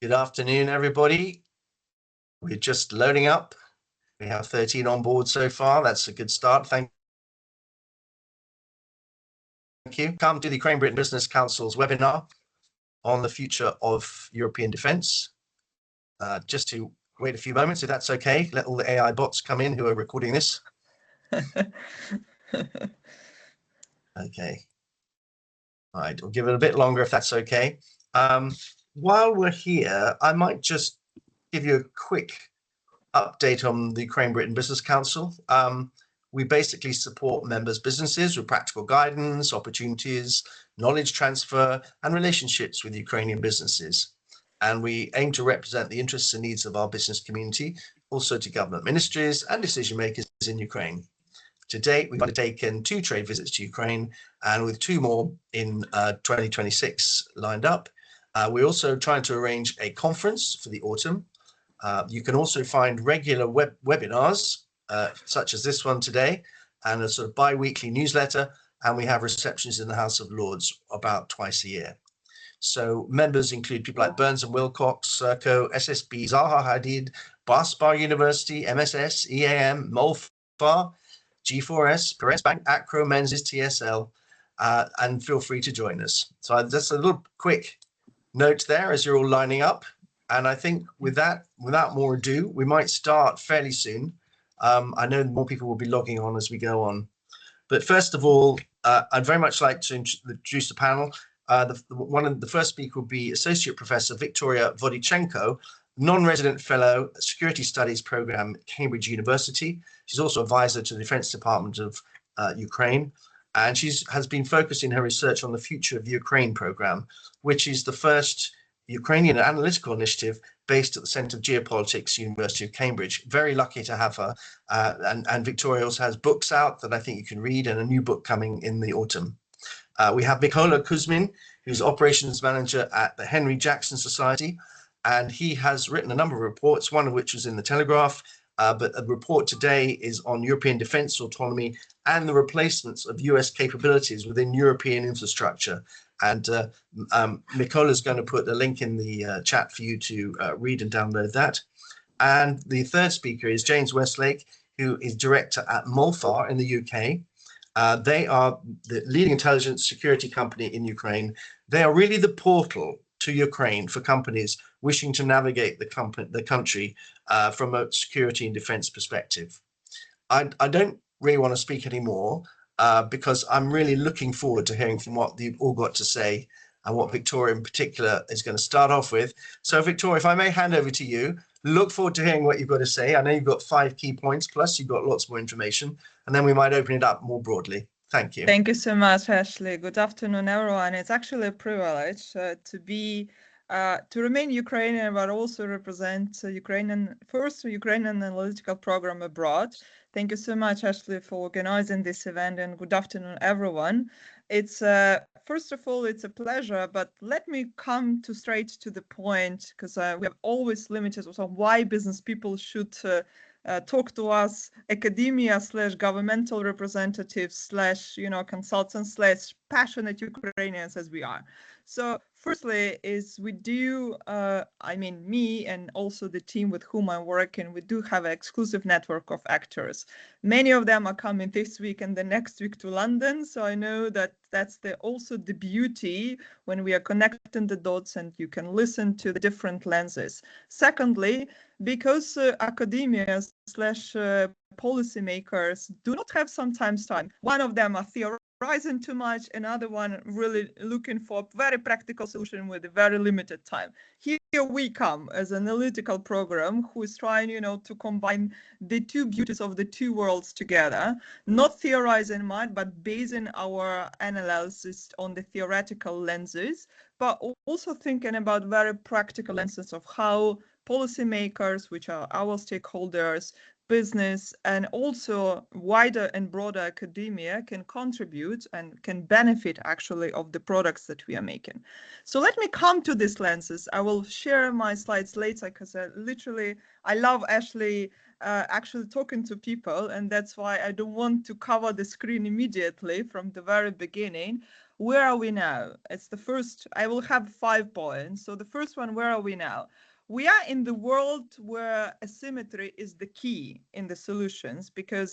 Good afternoon, everybody. We're just loading up. We have 13 on board so far. That's a good start. Thank you. Come to the Ukraine Britain Business Council's webinar on the future of European defence. Just to wait a few moments, if that's okay. Let all the AI bots come in who are recording this. Okay. All right, we'll give it a bit longer if that's okay. While we're here, I might just give you a quick update on the Ukraine Britain Business Council. We basically support members' businesses with practical guidance, opportunities, knowledge transfer, and relationships with Ukrainian businesses. And we aim to represent the interests and needs of our business community, also to government ministries and decision makers in Ukraine. To date, we've undertaken 2 trade visits to Ukraine, and with 2 more in 2026 lined up. We're also trying to arrange a conference for the autumn. You can also find regular webinars, such as this one today, and a sort of bi-weekly newsletter, and we have receptions in the House of Lords about twice a year. So members include people like Burns and Wilcox, Serco, SSB, Zaha Hadid, Bar University, MSS, EAM, Molfar, G4S, Perez Bank, Acro, Menzies, TSL, and feel free to join us. So that's a little quick note there as you're all lining up. And I think with that, without more ado, we might start fairly soon. I know more people will be logging on as we go on. But first of all, I'd very much like to introduce the panel. The first speaker will be Associate Professor Victoria Vodychenko, non-resident fellow, Security Studies Program, Cambridge University. She's also advisor to the Defense Department of Ukraine. And she has been focusing her research on the Future of Ukraine program, which is the first Ukrainian analytical initiative based at the Centre of Geopolitics, University of Cambridge. Very lucky to have her. And Victoria also has books out that I think you can read, and a new book coming in the autumn. We have Mykola Kuzmin, who's operations manager at the Henry Jackson Society, and he has written a number of reports, one of which was in the Telegraph, but a report today is on European defence autonomy and the replacements of US capabilities within European infrastructure. And Mykola is going to put a link in the chat for you to read and download that. And the third speaker is James Westlake, who is director at Molfar in the UK. They are the leading intelligence security company in Ukraine. They are really the portal to Ukraine for companies wishing to navigate the country from a security and defense perspective. I don't really want to speak anymore because I'm really looking forward to hearing from what you've all got to say and what Victoria in particular is going to start off with. So Victoria, if I may hand over to you, look forward to hearing what you've got to say. I know you've got 5 key points, plus you've got lots more information, and then we might open it up more broadly. Thank you. Thank you so much, Ashley. Good afternoon, everyone. It's actually a privilege to remain Ukrainian, but also represent first Ukrainian analytical program abroad. Thank you so much, Ashley, for organizing this event, and good afternoon, everyone. It's first of all, it's a pleasure, but let me come straight to the point, because we have always limited on why business people should talk to us, academia / governmental representatives / consultants / passionate Ukrainians as we are. So firstly is we do, me and also the team with whom I'm working, we do have an exclusive network of actors. Many of them are coming this week and the next week to London. So I know that that's also the beauty when we are connecting the dots and you can listen to the different lenses. Secondly, because academia / policymakers do not have sometimes time. One of them are theorizing too much, another one really looking for a very practical solution with a very limited time. Here we come as an analytical program who is trying, to combine the 2 beauties of the 2 worlds together, not theorizing much, but basing our analysis on the theoretical lenses, but also thinking about very practical lenses of how policymakers, which are our stakeholders, business, and also wider and broader academia can contribute and can benefit actually of the products that we are making. So let me come to these lenses. I will share my slides later because I love actually talking to people, and that's why I don't want to cover the screen immediately from the very beginning. Where are we now? It's the first, I will have 5 points. So the first one, where are we now? We are in the world where asymmetry is the key in the solutions, because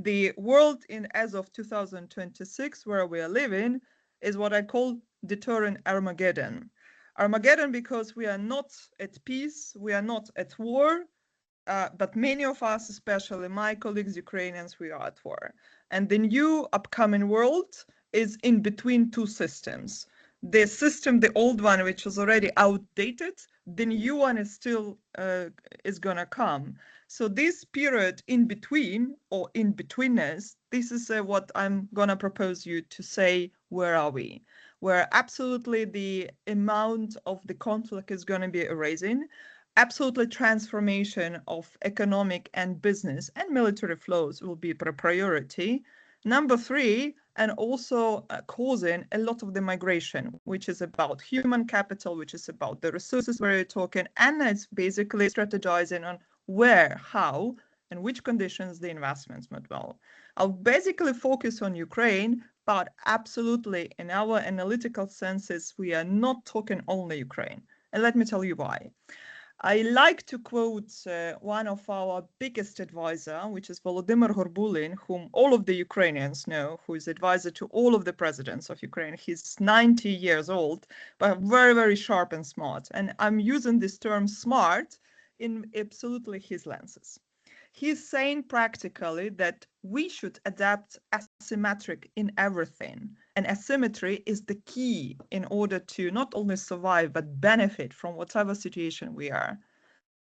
the world as of 2026 where we are living is what I call deterrent Armageddon. Armageddon because we are not at peace, we are not at war, but many of us, especially my colleagues Ukrainians, we are at war. And the new upcoming world is in between two systems. The system, the old one, which was already outdated, the new one is still is gonna come. So this period in between, or in betweenness, this is what I'm gonna propose you to say, where are we? Where absolutely the amount of the conflict is gonna be erasing, absolutely transformation of economic and business and military flows will be a priority. Number 3, and also causing a lot of the migration, which is about human capital, which is about the resources we're talking, and it's basically strategizing on where, how, and which conditions the investments might well. I'll basically focus on Ukraine, but absolutely in our analytical senses, we are not talking only Ukraine. And let me tell you why. I like to quote one of our biggest advisor, which is Volodymyr Horbulin, whom all of the Ukrainians know, who is advisor to all of the presidents of Ukraine. He's 90 years old, but very, very sharp and smart. And I'm using this term smart in absolutely his lenses. He's saying practically that we should adapt asymmetric in everything. And asymmetry is the key in order to not only survive, but benefit from whatever situation we are.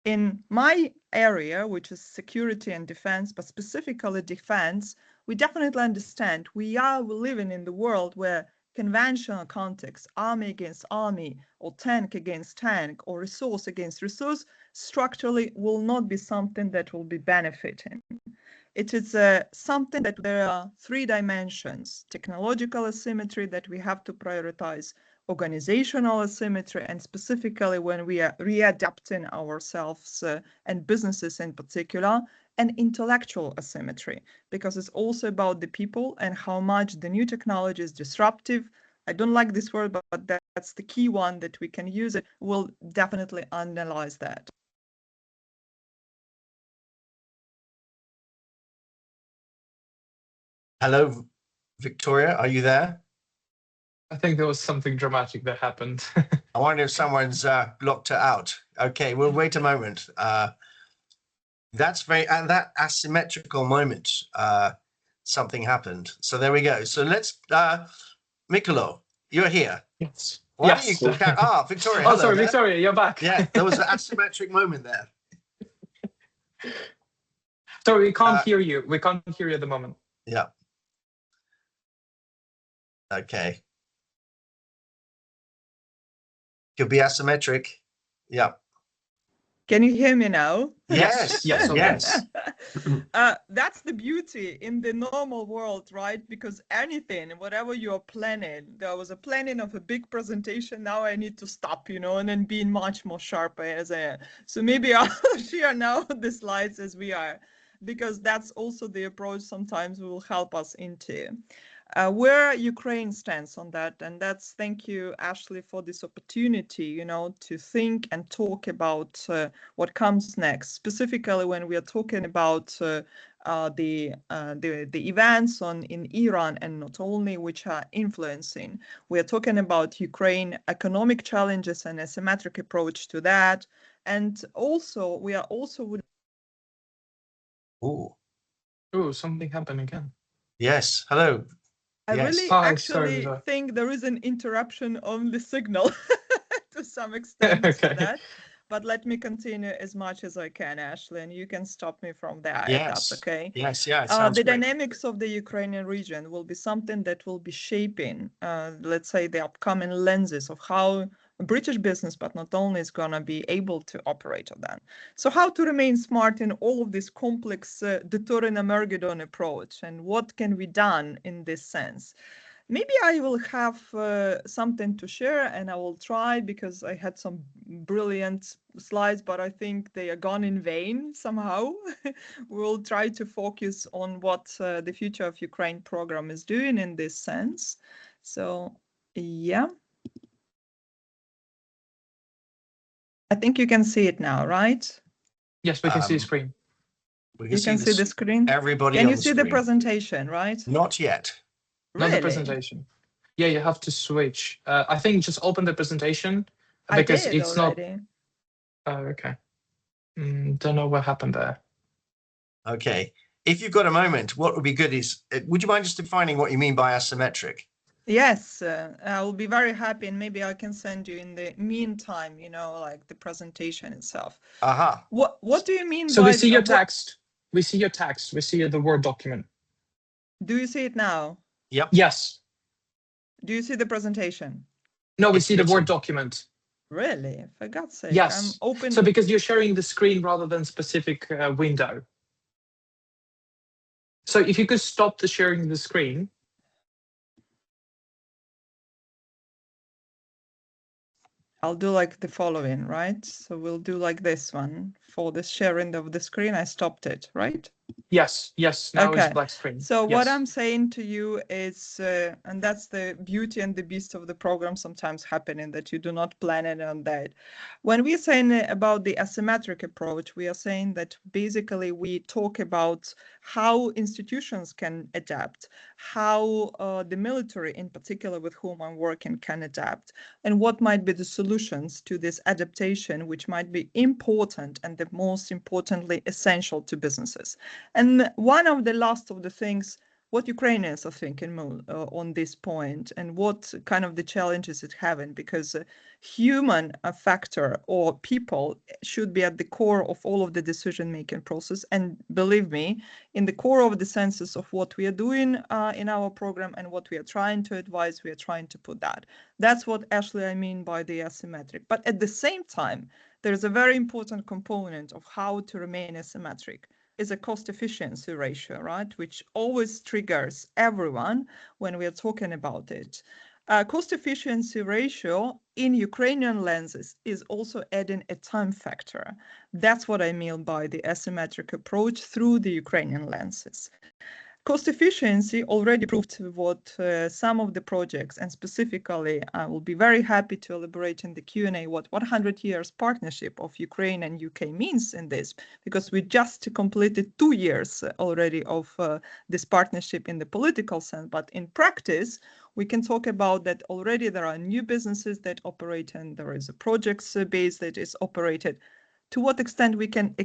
In my area, which is security and defense, but specifically defense, we definitely understand we are living in the world where conventional context, army against army, or tank against tank, or resource against resource, structurally will not be something that will be benefiting. It is something that there are 3 dimensions: technological asymmetry that we have to prioritize, organizational asymmetry, and specifically when we are readapting ourselves and businesses in particular, and intellectual asymmetry, because it's also about the people and how much the new technology is disruptive. I don't like this word, but that's the key one that we can use. It. We'll definitely analyze that. Hello, Victoria, are you there? I think there was something dramatic that happened. I wonder if someone's blocked her out. Okay, we'll wait a moment. That's very, at that asymmetrical moment, something happened. So there we go. So let's, Mykola, you're here. Yes. Why Yes. don't you Victoria. Oh, Hello sorry, there. Victoria, you're back. Yeah, there was an asymmetric moment there. Sorry, we can't hear you. We can't hear you at the moment. Yeah. Okay. Could be asymmetric. Yeah. Can you hear me now? Yes. Yes. Yes. That's the beauty in the normal world, right? Because anything, whatever you're planning, there was a planning of a big presentation. Now I need to stop, and then being much more sharper as I am. So maybe I'll share now the slides as we are, because that's also the approach sometimes will help us into. Where Ukraine stands on that, and that's, thank you, Ashley, for this opportunity, to think and talk about what comes next, specifically when we are talking about the events in Iran, and not only, which are influencing. We are talking about Ukraine economic challenges and asymmetric approach to that, and also we are also. Oh, Something happened again. yes. Hello. I yes. really actually think there is an interruption on the signal to some extent Okay. to that. But let me continue as much as I can, Ashley, and you can stop me from there if that's okay. Yes, yeah. The great. Dynamics of the Ukrainian region will be something that will be shaping, let's say, the upcoming lenses of how British business, but not only, is going to be able to operate on that. So how to remain smart in all of this complex Deterrent-Emergedon approach, and what can be done in this sense? Maybe I will have something to share, and I will try, because I had some brilliant slides, but I think they are gone in vain somehow. We'll try to focus on what the Future of Ukraine program is doing in this sense. So, yeah. I think you can see it now, right? Yes, we can see the screen. We You can see the screen? Everybody Can on you the see the screen. presentation, right? Not yet. Not the Really? presentation. Yeah, you have to switch. I think just open the presentation because I did it's already. not. Oh, okay. Don't know what happened there. Okay. If you've got a moment, what would be good is, would you mind just defining what you mean by asymmetric? Yes, I will be very happy, and maybe I can send you in the meantime, you know, like the presentation itself. Aha. What do you mean So by we see your text. We see your text. We see the Word document. Do you see it now? Yep. Yes. Do you see the presentation? No, we It's see the Word written. document. Really? For God's sake, Yes. I'm open. So because you're sharing the screen rather than specific window. So if you could stop the sharing the screen. I'll do like the following, right? So we'll do like this one. For the sharing of the screen, I stopped it, right? Yes, yes, now it's black screen. So yes. what I'm saying to you is, and that's the beauty and the beast of the program sometimes happening, that you do not plan it on that. When we're saying about the asymmetric approach, we are saying that basically we talk about how institutions can adapt, how the military in particular with whom I'm working can adapt, and what might be the solutions to this adaptation, which might be important and the most importantly essential to businesses. And one of the last of the things, what Ukrainians are thinking on this point, and what kind of the challenges it's having, because human factor or people should be at the core of all of the decision-making process. And believe me, in the core of the senses of what we are doing in our program and what we are trying to advise, we are trying to put that. That's what actually I mean by the asymmetric. But at the same time, there's a very important component of how to remain asymmetric. Is a cost efficiency ratio, right? Which always triggers everyone when we are talking about it. Cost efficiency ratio in Ukrainian lenses is also adding a time factor. That's what I mean by the asymmetric approach through the Ukrainian lenses. Cost efficiency already proved what some of the projects, and specifically, I will be very happy to elaborate in the Q&A what 100 years partnership of Ukraine and UK means in this, because we just completed 2 years already of this partnership in the political sense, but in practice, we can talk about that already there are new businesses that operate, and there is a projects base that is operated. To what extent we can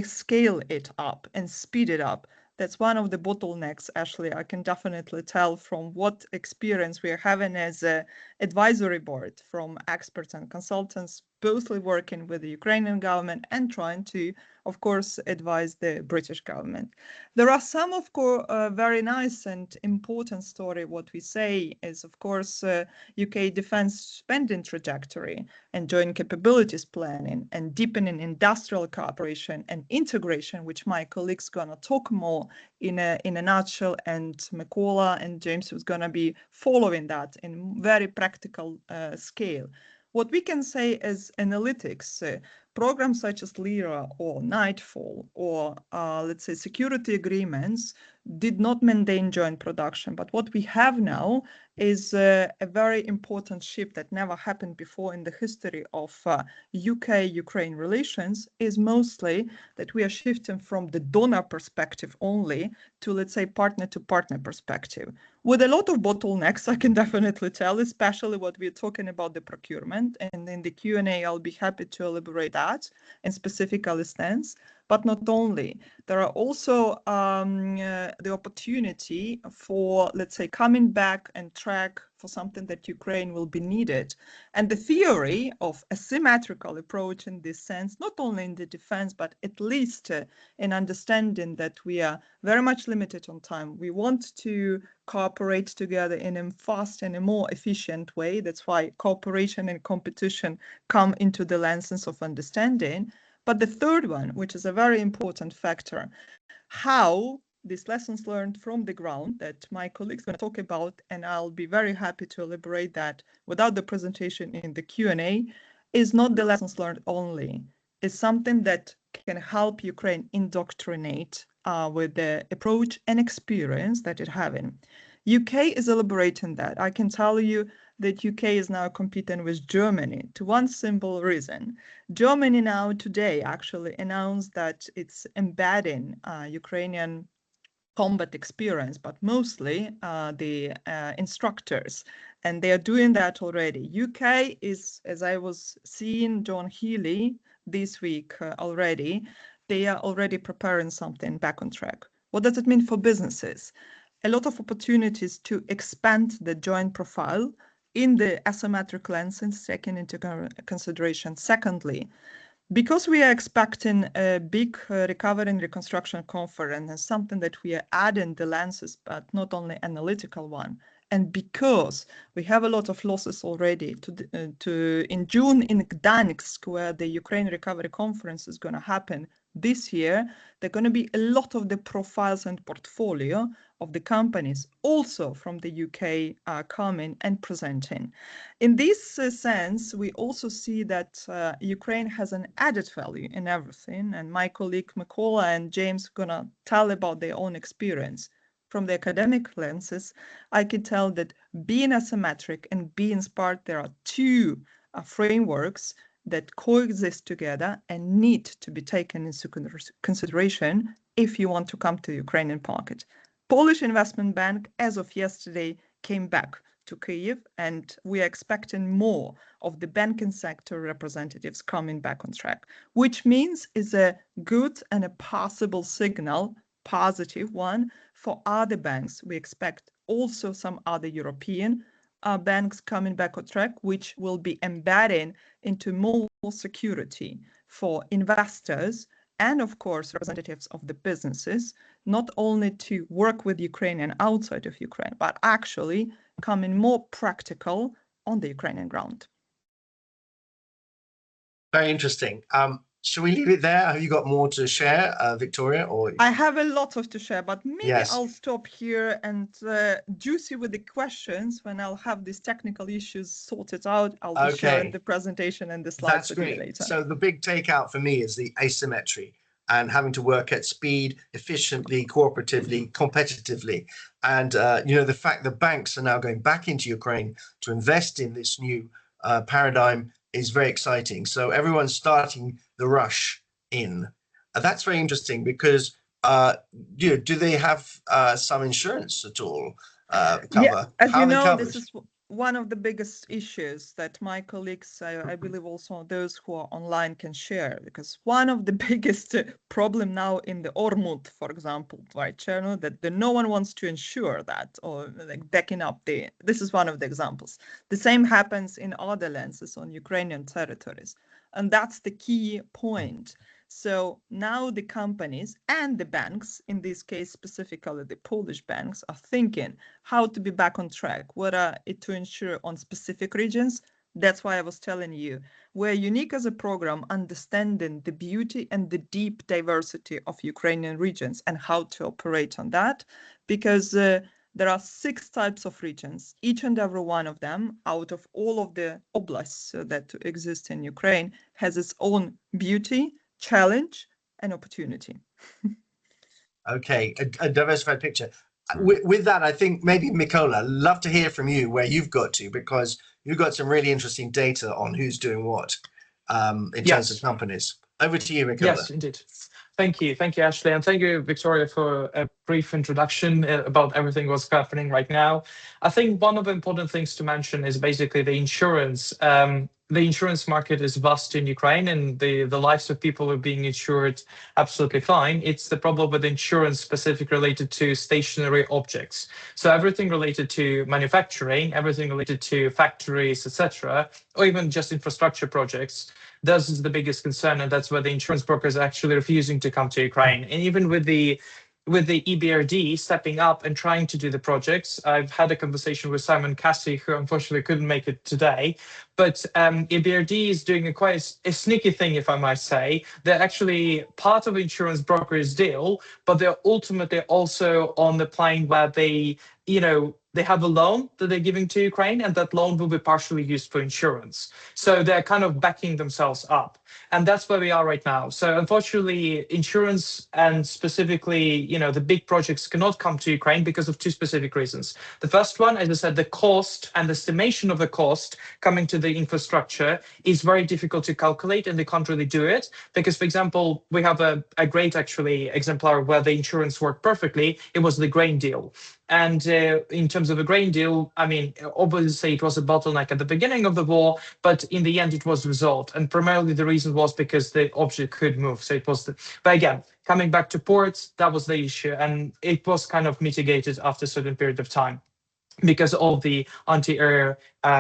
scale it up and speed it up. That's one of the bottlenecks, actually, I can definitely tell from what experience we are having as an advisory board from experts and consultants, bothly working with the Ukrainian government and trying to, of course, advise the British government. There are some, of course, very nice and important story. What we say is, of course, UK defense spending trajectory and joint capabilities planning and deepening industrial cooperation and integration, which my colleagues gonna talk more in a nutshell, and Mykola and James was gonna be following that in very practical scale. What we can say as analytics, programs such as LIRA or Nightfall or let's say security agreements did not maintain joint production. But what we have now is a very important shift that never happened before in the history of UK-Ukraine relations, is mostly that we are shifting from the donor perspective only to, let's say, partner-to-partner perspective. With a lot of bottlenecks, I can definitely tell, especially what we're talking about the procurement. And in the Q&A, I'll be happy to elaborate that and specifically stance. But not only, there are also the opportunity for, let's say, coming back and track for something that Ukraine will be needed. And the theory of a symmetrical approach in this sense, not only in the defense, but at least in understanding that we are very much limited on time. We want to cooperate together in a fast and a more efficient way. That's why cooperation and competition come into the lenses of understanding. But the third one, which is a very important factor, how these lessons learned from the ground that my colleagues are going to talk about, and I'll be very happy to elaborate that without the presentation in the Q&A, is not the lessons learned only. It's something that can help Ukraine indoctrinate with the approach and experience that it's having. UK is elaborating that. I can tell you that UK is now competing with Germany to one simple reason. Germany now today actually announced that it's embedding Ukrainian combat experience, but mostly the instructors, and they are doing that already. UK is, as I was seeing John Healy this week already, they are already preparing something back on track. What does it mean for businesses? A lot of opportunities to expand the joint profile in the asymmetric lenses taken into consideration. Secondly, because we are expecting a big recovery and reconstruction conference and something that we are adding the lenses, but not only analytical one, and because we have a lot of losses already in June in Gdansk, where the Ukraine Recovery Conference is going to happen this year, there are going to be a lot of the profiles and portfolio of the companies also from the UK coming and presenting. In this sense, we also see that Ukraine has an added value in everything, and my colleague Mykola and James are going to tell about their own experience. From the academic lenses, I can tell that being asymmetric and being smart, there are two frameworks that coexist together and need to be taken into consideration if you want to come to the Ukrainian market. Polish Investment Bank, as of yesterday, came back to Kyiv, and we are expecting more of the banking sector representatives coming back on track, which means is a good and a possible signal, positive one, for other banks. We expect also some other European banks coming back on track, which will be embedding into more security for investors and, of course, representatives of the businesses, not only to work with Ukraine and outside of Ukraine, but actually becoming more practical on the Ukrainian ground. Very interesting. Should we leave it there? Have you got more to share, Victoria? Or I have a lot to share, but maybe yes. I'll stop here and juicy with the questions. When I'll have these technical issues sorted out, I'll be sharing the presentation and the slides with you later. So the big takeout for me is the asymmetry and having to work at speed, efficiently, cooperatively, competitively. And, you know, the fact that banks are now going back into Ukraine to invest in this new paradigm is very exciting. So everyone's starting the rush in. That's very interesting because do they have some insurance at all cover? Yeah, as How you know, covered? this is one of the biggest issues that my colleagues, I believe also those who are online can share, because one of the biggest problem now in the Ormut, for example, right, channel, that no one wants to ensure that, or like backing up this is one of the examples. The same happens in other lenses on Ukrainian territories. And that's the key point. So now the companies and the banks, in this case specifically the Polish banks, are thinking how to be back on track, whether it to ensure on specific regions. That's why I was telling you, we're unique as a program, understanding the beauty and the deep diversity of Ukrainian regions and how to operate on that, because there are 6 types of regions. Each and every one of them, out of all of the oblasts that exist in Ukraine, has its own beauty, challenge, and opportunity. Okay, a diversified picture. With that, I think maybe Mykola, I'd love to hear from you where you've got to, because you've got some really interesting data on who's doing what in terms of companies. Over to you, Mykola. Yes, indeed. Thank you, Ashley, and thank you, Victoria, for a brief introduction about everything what's happening right now. I think one of the important things to mention is basically the insurance the insurance market is vast in Ukraine and the lives of people are being insured absolutely fine. It's the problem with insurance specific related to stationary objects. So everything related to manufacturing, everything related to factories, etc., or even just infrastructure projects, this is the biggest concern, and that's where the insurance brokers are actually refusing to come to Ukraine. And even with the EBRD stepping up and trying to do the projects. I've had a conversation with Simon Cassie, who unfortunately couldn't make it today, but EBRD is doing quite a sneaky thing, if I might say. They're actually part of insurance brokers deal, but they're ultimately also on the plane where they, they have a loan that they're giving to Ukraine, and that loan will be partially used for insurance. So they're kind of backing themselves up. And that's where we are right now. So unfortunately, insurance and specifically, the big projects cannot come to Ukraine because of two specific reasons. The first one, as I said, the cost and the estimation of the cost coming to the infrastructure is very difficult to calculate, and they can't really do it. Because, for example, we have a great actually exemplar where the insurance worked perfectly. It was the grain deal. And in terms of a grain deal, I mean, obviously it was a bottleneck at the beginning of the war, but in the end it was resolved. And primarily the reason was because the object could move. So it was, but again, coming back to ports, that was the issue. And it was kind of mitigated after a certain period of time because of the anti-air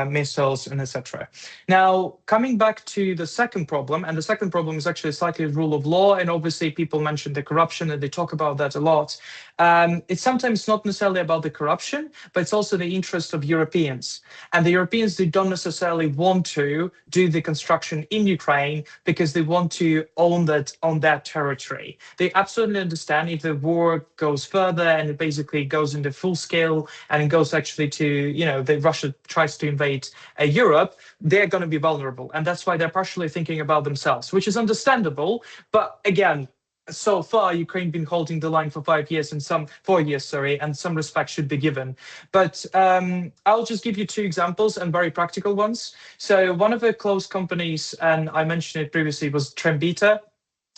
missiles and etc. Now, coming back to the second problem, and the second problem is actually slightly rule of law, and obviously people mention the corruption and they talk about that a lot. It's sometimes not necessarily about the corruption, but it's also the interest of Europeans. And the Europeans, they don't necessarily want to do the construction in Ukraine because they want to own that on that territory. They absolutely understand if the war goes further and it basically goes into full scale and it goes actually to, the Russia tries to invade Europe, they're going to be vulnerable. And that's why they're partially thinking about themselves, which is understandable. But again, so far, Ukraine been holding the line for 4 years, and some respect should be given. But I'll just give you two examples and very practical ones. So one of the close companies, and I mentioned it previously, was Trembita.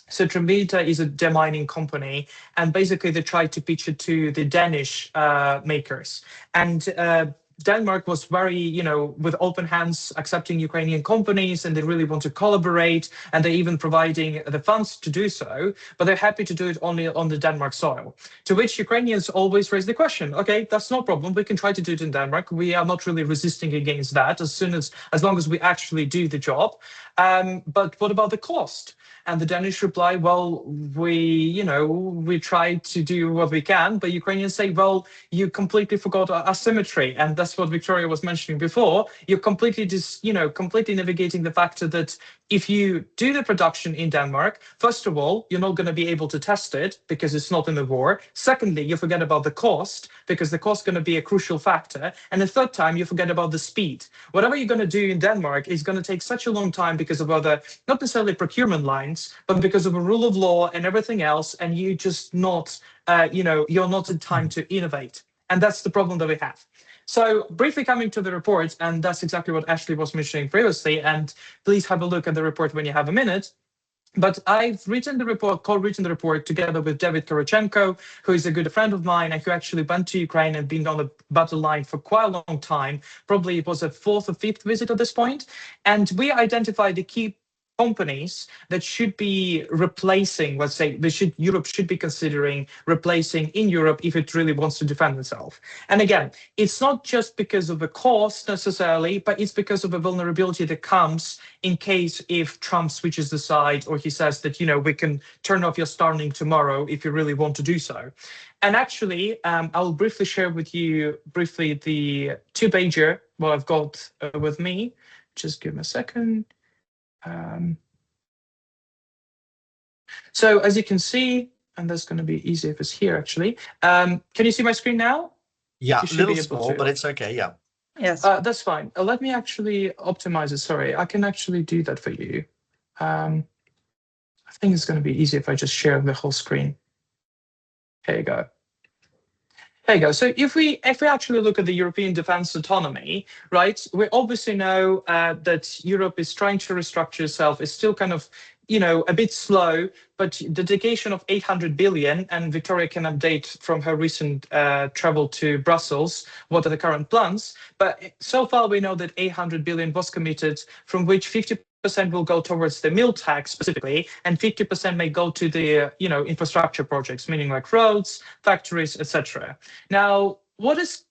So Trembita is a demining company, and basically they tried to pitch it to the Danish makers. And Denmark was very, with open hands accepting Ukrainian companies, and they really want to collaborate, and they're even providing the funds to do so, but they're happy to do it only on the Denmark soil. To which Ukrainians always raise the question, okay, that's no problem. We can try to do it in Denmark. We are not really resisting against that as long as we actually do the job. But what about the cost? And the Danish reply, well, we try to do what we can, but Ukrainians say, well, you completely forgot asymmetry. And that's what Victoria was mentioning before. You're completely completely navigating the factor that if you do the production in Denmark, first of all, you're not going to be able to test it because it's not in the war. Secondly, you forget about the cost because the cost is going to be a crucial factor. And the third time, you forget about the speed. Whatever you're going to do in Denmark is going to take such a long time because of other, not necessarily procurement lines, but because of a rule of law and everything else. And you just not, you're not in time to innovate. And that's the problem that we have. So briefly coming to the report, and that's exactly what Ashley was mentioning previously, and please have a look at the report when you have a minute. But I've co-written the report together with David Vodychenko, who is a good friend of mine and who actually went to Ukraine and been on the battle line for quite a long time. Probably it was a fourth or fifth visit at this point. And we identified the key companies that should be replacing, let's say, Europe should be considering replacing in Europe if it really wants to defend itself. And again, it's not just because of the cost necessarily, but it's because of the vulnerability that comes in case if Trump switches the side or he says that, we can turn off your Starlink tomorrow if you really want to do so. And actually, I'll briefly share with you the two-pager what I've got with me. Just give me a second. So as you can see, and that's going to be easier if it's here actually. Can you see my screen now? Yeah, a little small, but it's okay. Yeah. Yes. That's fine. Let me actually optimize it. Sorry, I can actually do that for you. I think it's going to be easier if I just share the whole screen. Here you go. There you go. So if we actually look at the European defense autonomy, right, we obviously know that Europe is trying to restructure itself. It's still kind of a bit slow, but the dedication of 800 billion, and Victoria can update from her recent travel to Brussels what are the current plans. But so far we know that 800 billion was committed, from which 50% will go towards the meal tax specifically, and 50% may go to the infrastructure projects, meaning like roads, factories, etc. Now, what is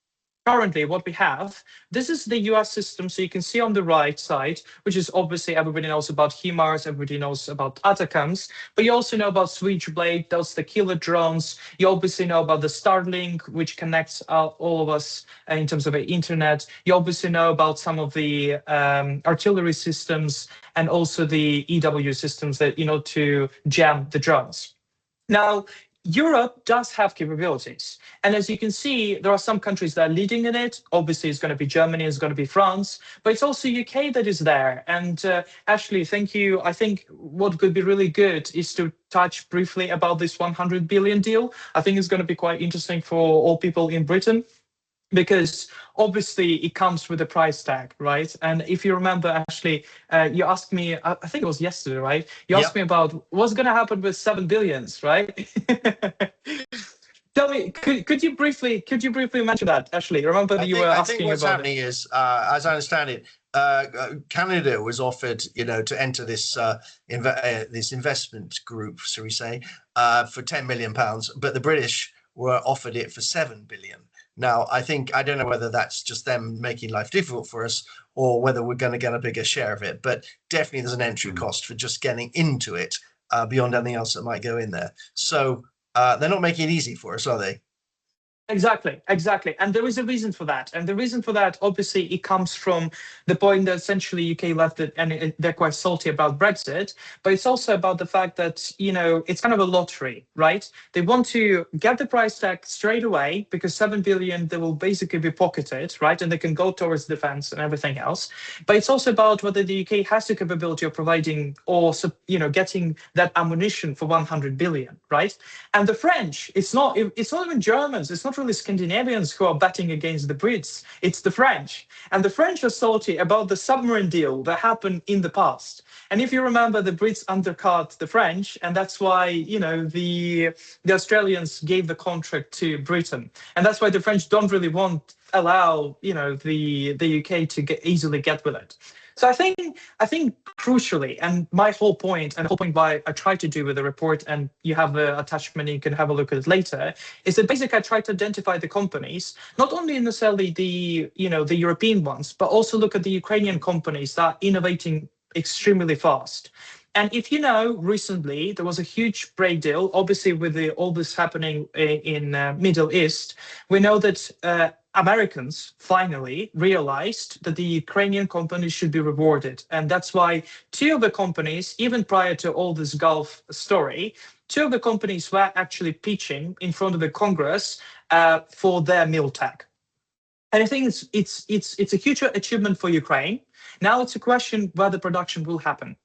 currently what we have, this is the US system. So you can see on the right side, which is obviously everybody knows about HIMARS, everybody knows about ATACMS, but you also know about Switchblade, those the killer drones. You obviously know about the Starlink, which connects all of us in terms of the internet. You obviously know about some of the artillery systems and also the EW systems that, to jam the drones. Now, Europe does have capabilities. And as you can see, there are some countries that are leading in it. Obviously, it's going to be Germany, it's going to be France, but it's also UK that is there. And Ashley, thank you. I think what could be really good is to touch briefly about this 100 billion deal. I think it's going to be quite interesting for all people in Britain, because obviously it comes with a price tag, right? And if you remember, Ashley, you asked me, I think it was yesterday, right? You asked me about what's going to happen with 7 billions, right? Tell me, could you briefly mention that, Ashley? Remember that you were asking about. I think what's happening is, as I understand it, Canada was offered, to enter this this investment group, shall we say, for £10 million, but the British were offered it for 7 billion. Now, I don't know whether that's just them making life difficult for us or whether we're going to get a bigger share of it, but definitely there's an entry cost for just getting into it beyond anything else that might go in there. So they're not making it easy for us, are they? Exactly. And there is a reason for that. And the reason for that, obviously, it comes from the point that essentially UK left it, and they're quite salty about Brexit. But it's also about the fact that, it's kind of a lottery, right? They want to get the price tag straight away because 7 billion, they will basically be pocketed, right? And they can go towards defense and everything else. But it's also about whether the UK has the capability of providing or, getting that ammunition for 100 billion, right? And the French, it's not even Germans, it's not really Scandinavians who are betting against the Brits, it's the French. And the French are salty about the submarine deal that happened in the past. And if you remember, the Brits undercut the French, and that's why, the Australians gave the contract to Britain. And that's why the French don't really allow, the UK to easily get with it. So I think crucially, and my whole point, and the whole point why I try to do with the report, and you have the attachment, you can have a look at it later, is that basically I try to identify the companies, not only necessarily the European ones, but also look at the Ukrainian companies that are innovating extremely fast. And if recently there was a huge break deal, obviously with all this happening in Middle East, we know that Americans finally realized that the Ukrainian companies should be rewarded. And that's why two of the companies, even prior to all this Gulf story, two of the companies were actually pitching in front of the Congress for their meal tag. And I think it's a huge achievement for Ukraine. Now it's a question where the production will happen.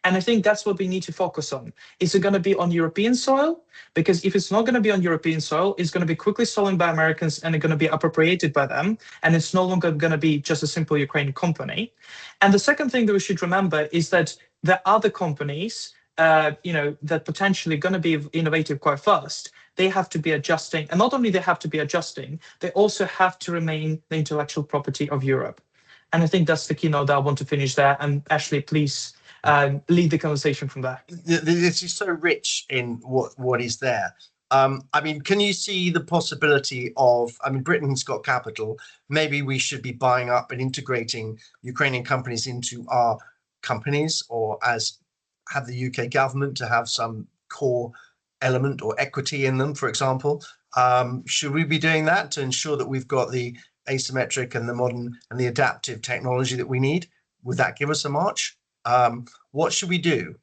And I think that's what we need to focus on. Is it going to be on European soil? Because if it's not going to be on European soil, it's going to be quickly stolen by Americans and it's going to be appropriated by them. And it's no longer going to be just a simple Ukrainian company. And the second thing that we should remember is that the other companies, that potentially going to be innovative quite fast, they have to be adjusting. And not only they have to be adjusting, they also have to remain the intellectual property of Europe. And I think that's the keynote that I want to finish there. And Ashley, please lead the conversation from there. This is so rich in what is there. Can you see the possibility of, Britain's got capital, maybe we should be buying up and integrating Ukrainian companies into our companies, or have the UK government to have some core element or equity in them, for example? Should we be doing that to ensure that we've got the asymmetric and the modern and the adaptive technology that we need? Would that give us a march? What should we do?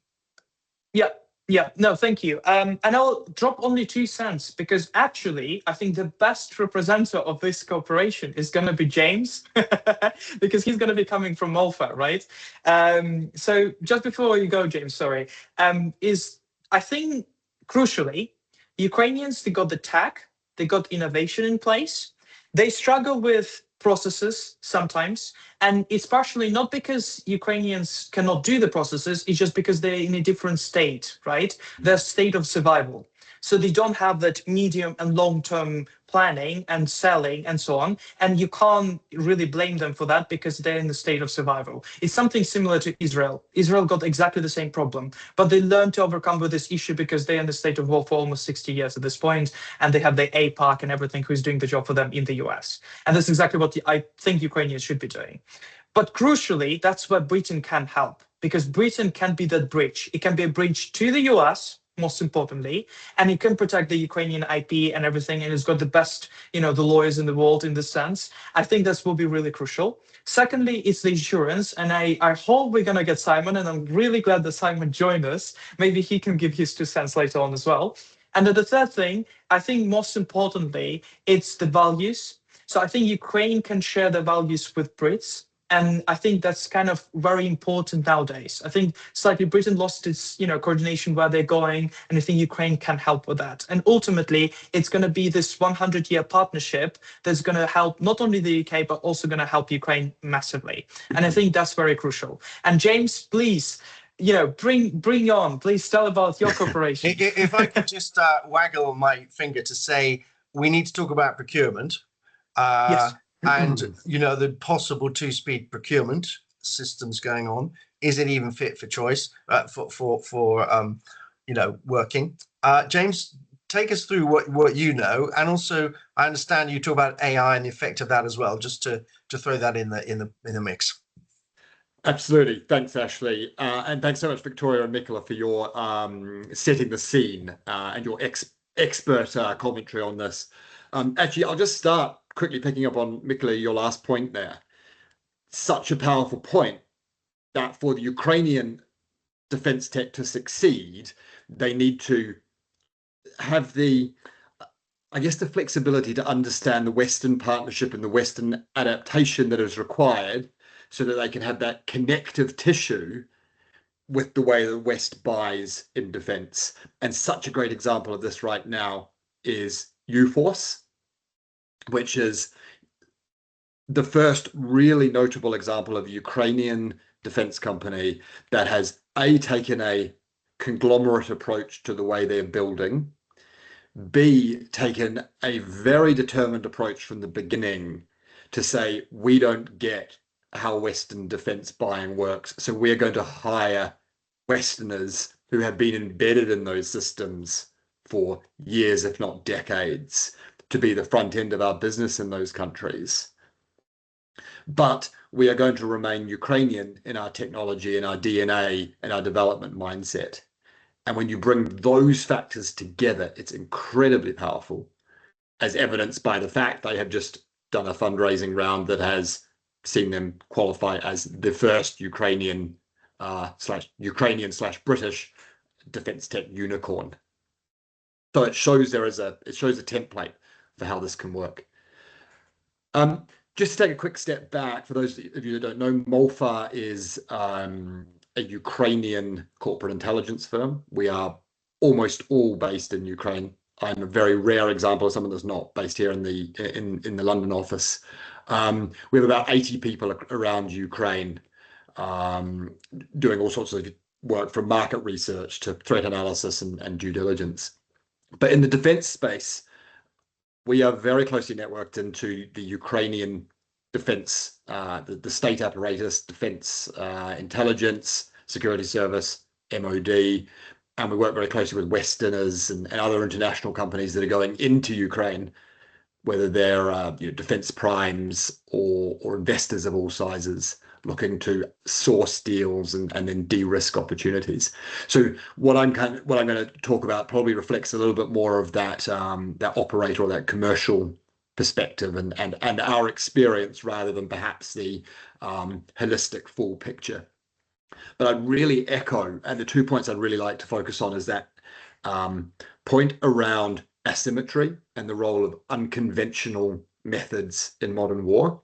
Yeah, no, thank you. And I'll drop only 2 cents because actually, I think the best representative of this cooperation is going to be James, because he's going to be coming from Molfar, right? So just before you go, James, sorry, I think crucially, Ukrainians, they got the tech, they got innovation in place. They struggle with processes sometimes, and it's partially not because Ukrainians cannot do the processes, it's just because they're in a different state, right? Their state of survival. So they don't have that medium and long-term planning and selling and so on. And you can't really blame them for that because they're in the state of survival. It's something similar to Israel. Israel got exactly the same problem, but they learned to overcome with this issue because they're in the state of war for almost 60 years at this point, and they have the APAC and everything who's doing the job for them in the US. And that's exactly what I think Ukrainians should be doing. But crucially, that's where Britain can help, because Britain can be that bridge. It can be a bridge to the US, most importantly, and it can protect the Ukrainian IP and everything, and it's got the best, the lawyers in the world in this sense. I think this will be really crucial. Secondly, it's the insurance, and I hope we're going to get Simon, and I'm really glad that Simon joined us. Maybe he can give his 2 cents later on as well. And then the third thing, I think most importantly, it's the values. So I think Ukraine can share the values with Brits. And I think that's kind of very important nowadays. I think slightly Britain lost its, coordination where they're going, and I think Ukraine can help with that. And ultimately, it's going to be this 100-year partnership that's going to help not only the UK, but also going to help Ukraine massively. And I think that's very crucial. And James, please, bring on. Please tell about your cooperation. If I could just waggle my finger to say, we need to talk about procurement. Yes. And the possible 2-speed procurement systems going on. Is it even fit for choice for working? James, take us through what you know, and also I understand you talk about AI and the effect of that as well. Just to throw that in the mix. Absolutely, thanks, Ashley, and thanks so much, Victoria and Mykola, for your setting the scene and your expert commentary on this. Actually, I'll just start quickly picking up on, Mykola, your last point there. Such a powerful point that for the Ukrainian defense tech to succeed, they need to have the flexibility to understand the Western partnership and the Western adaptation that is required so that they can have that connective tissue with the way the West buys in defense. And such a great example of this right now is UForce, which is the first really notable example of a Ukrainian defense company that has taken a conglomerate approach to the way they're building, B, taken a very determined approach from the beginning to say, we don't get how Western defense buying works, so we're going to hire Westerners who have been embedded in those systems for years, if not decades, to be the front end of our business in those countries. But we are going to remain Ukrainian in our technology, in our DNA, in our development mindset. And when you bring those factors together, it's incredibly powerful, as evidenced by the fact they have just done a fundraising round that has seen them qualify as the first Ukrainian / British defense tech unicorn. So it shows a template for how this can work. Just to take a quick step back, for those of you that don't know, Molfar is a Ukrainian corporate intelligence firm. We are almost all based in Ukraine. I'm a very rare example of someone that's not based here in the London office. We have about 80 people around Ukraine doing all sorts of work, from market research to threat analysis and due diligence. But in the defense space, we are very closely networked into the Ukrainian defense, the state apparatus, defense intelligence, security service, MOD, and we work very closely with Westerners and other international companies that are going into Ukraine, whether they're defense primes or investors of all sizes looking to source deals and then de-risk opportunities. So what I'm going to talk about probably reflects a little bit more of that operator or that commercial perspective and our experience, rather than perhaps the holistic full picture. But I'd really echo, and the 2 points I'd really like to focus on is that point around asymmetry and the role of unconventional methods in modern war.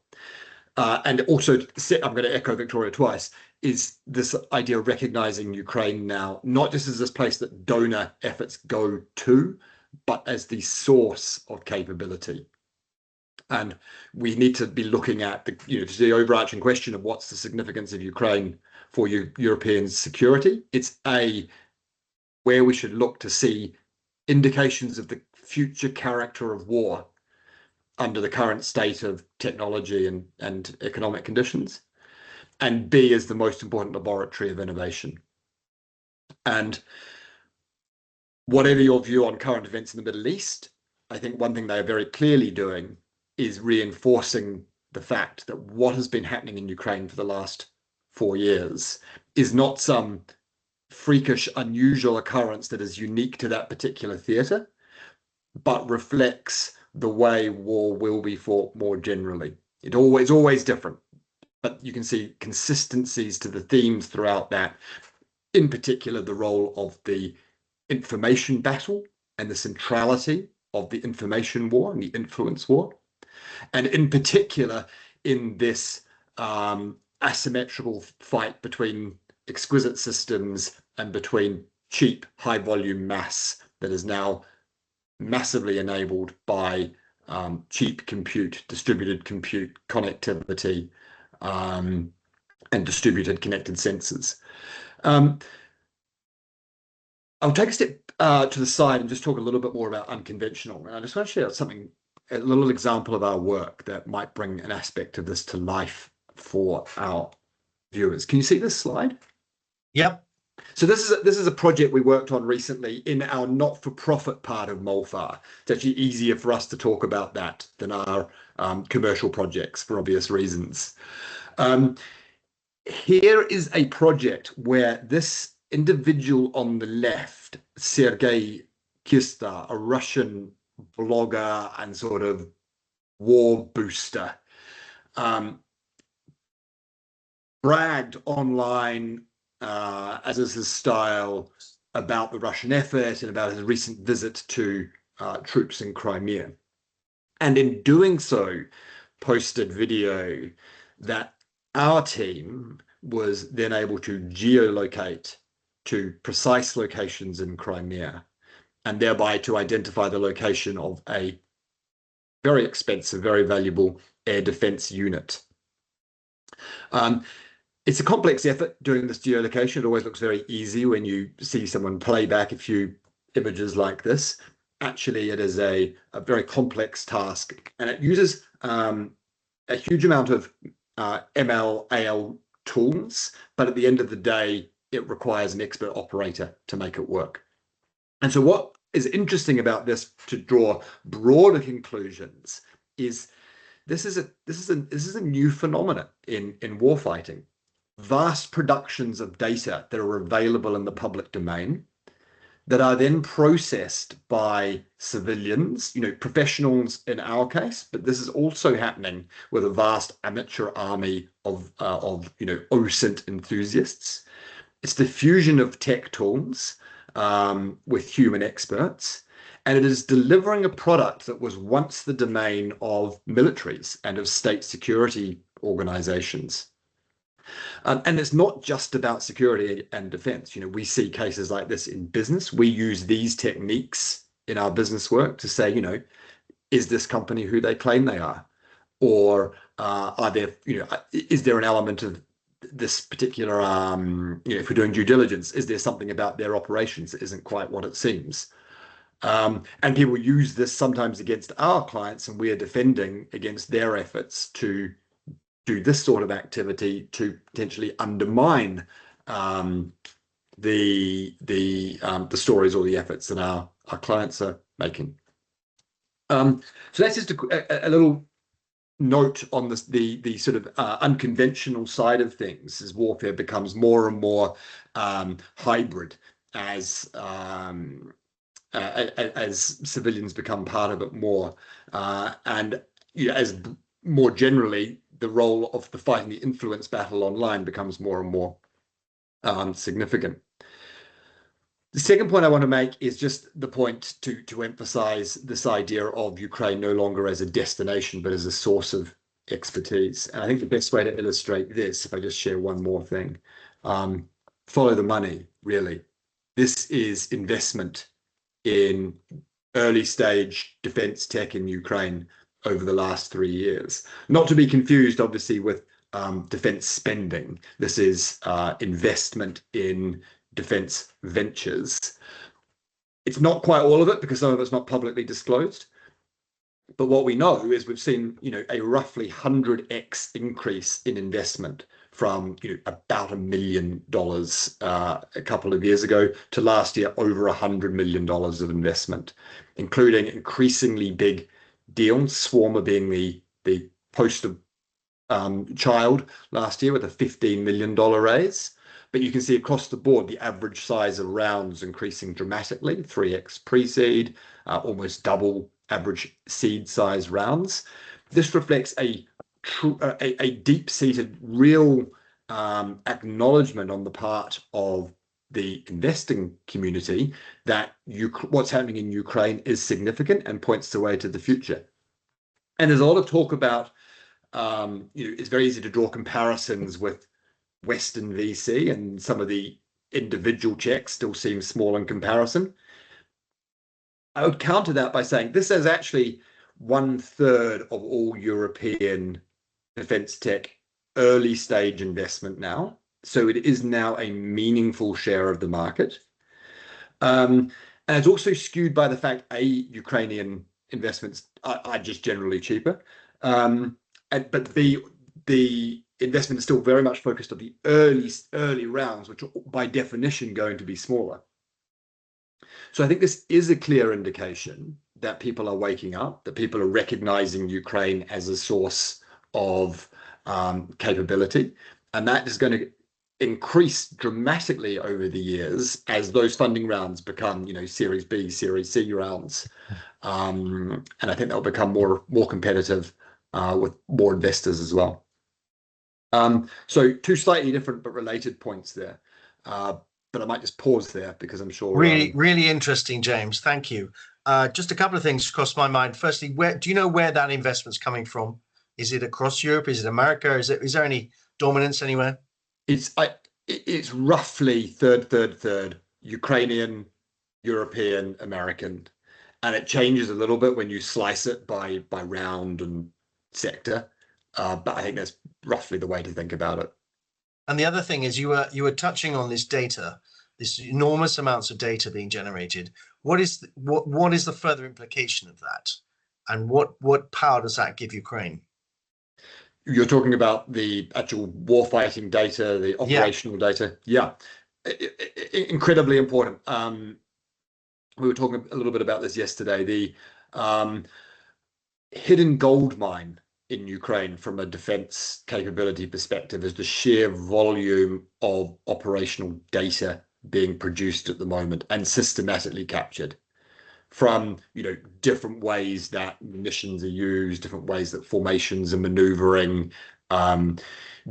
And also, I'm going to echo Victoria twice, is this idea of recognizing Ukraine now, not just as this place that donor efforts go to, but as the source of capability. And we need to be looking at the overarching question of what's the significance of Ukraine for European security. It's where we should look to see indications of the future character of war under the current state of technology and economic conditions. And B is the most important laboratory of innovation. And whatever your view on current events in the Middle East, I think one thing they are very clearly doing is reinforcing the fact that what has been happening in Ukraine for the last 4 years is not some freakish, unusual occurrence that is unique to that particular theatre, but reflects the way war will be fought more generally. It's always different, but you can see consistencies to the themes throughout that. In particular, the role of the information battle and the centrality of the information war and the influence war. And in particular, in this asymmetrical fight between exquisite systems and between cheap, high-volume mass that is now massively enabled by cheap compute, distributed compute, connectivity, and distributed connected sensors. I'll take a step to the side and just talk a little bit more about unconventional. And I just want to share something, a little example of our work that might bring an aspect of this to life for our viewers. Can you see this slide? Yep. So this is a project we worked on recently in our not-for-profit part of Molfar. It's actually easier for us to talk about that than our commercial projects for obvious reasons. Here is a project where this individual on the left, Sergei Kista, a Russian blogger and sort of war booster, bragged online, as is his style, about the Russian effort and about his recent visit to troops in Crimea. And in doing so, posted video that our team was then able to geolocate to precise locations in Crimea, and thereby to identify the location of a very expensive, very valuable air defense unit. It's a complex effort doing this geolocation. It always looks very easy when you see someone play back a few images like this. Actually, it is a very complex task, and it uses a huge amount of ML, AL tools, but at the end of the day, it requires an expert operator to make it work. And so what is interesting about this, to draw broader conclusions, is this is a new phenomenon in warfighting. Vast productions of data that are available in the public domain that are then processed by civilians, professionals in our case, but this is also happening with a vast amateur army of OSINT enthusiasts. It's the fusion of tech tools with human experts, and it is delivering a product that was once the domain of militaries and of state security organizations. And it's not just about security and defense. We see cases like this in business. We use these techniques in our business work to say, is this company who they claim they are? Or is there an element of this particular, if we're doing due diligence, is there something about their operations that isn't quite what it seems? And people use this sometimes against our clients, and we are defending against their efforts to do this sort of activity to potentially undermine the stories or the efforts that our clients are making. So that's just a little note on the sort of unconventional side of things as warfare becomes more and more hybrid as civilians become part of it more, and as more generally the role of the fighting the influence battle online becomes more and more significant. The second point I want to make is just the point to emphasize this idea of Ukraine no longer as a destination, but as a source of expertise. And I think the best way to illustrate this, if I just share one more thing, follow the money, really. This is investment in early stage defense tech in Ukraine over the last 3 years. Not to be confused, obviously, with defense spending. This is investment in defense ventures. It's not quite all of it because some of it's not publicly disclosed. But what we know is we've seen, a roughly 100x increase in investment from, about $1 million a couple of years ago to last year over $100 million of investment, including increasingly big deals, Swarmer being the poster child last year with a $15 million raise. But you can see across the board, the average size of rounds increasing dramatically, 3x pre-seed, almost double average seed size rounds. This reflects a deep-seated real acknowledgement on the part of the investing community that what's happening in Ukraine is significant and points the way to the future. And there's a lot of talk about, it's very easy to draw comparisons with Western VC, and some of the individual checks still seem small in comparison. I would counter that by saying this is actually 1/3 of all European defense tech early stage investment now. So it is now a meaningful share of the market. And it's also skewed by the fact, Ukrainian investments are just generally cheaper. But the investment is still very much focused on the early rounds, which are by definition going to be smaller. So I think this is a clear indication that people are waking up, that people are recognizing Ukraine as a source of capability, and that is going to increase dramatically over the years as those funding rounds become, Series B, Series C rounds, and I think they'll become more competitive with more investors as well. So two slightly different but related points there. But I might just pause there because I'm sure really interesting, James. Thank you. Just a couple of things crossed my mind. Firstly, do you know where that investment's coming from? Is it across Europe? Is it America? Is there any dominance anywhere? It's roughly third Ukrainian, European, American, and it changes a little bit when you slice it by round and sector. But I think that's roughly the way to think about it. And the other thing is you were touching on this data, this enormous amounts of data being generated. What is the further implication of that, and what power does that give Ukraine? You're talking about the actual warfighting data, the operational data. Yeah, incredibly important. We were talking a little bit about this yesterday. The hidden gold mine in Ukraine from a defense capability perspective is the sheer volume of operational data being produced at the moment and systematically captured from, different ways that munitions are used, different ways that formations are maneuvering,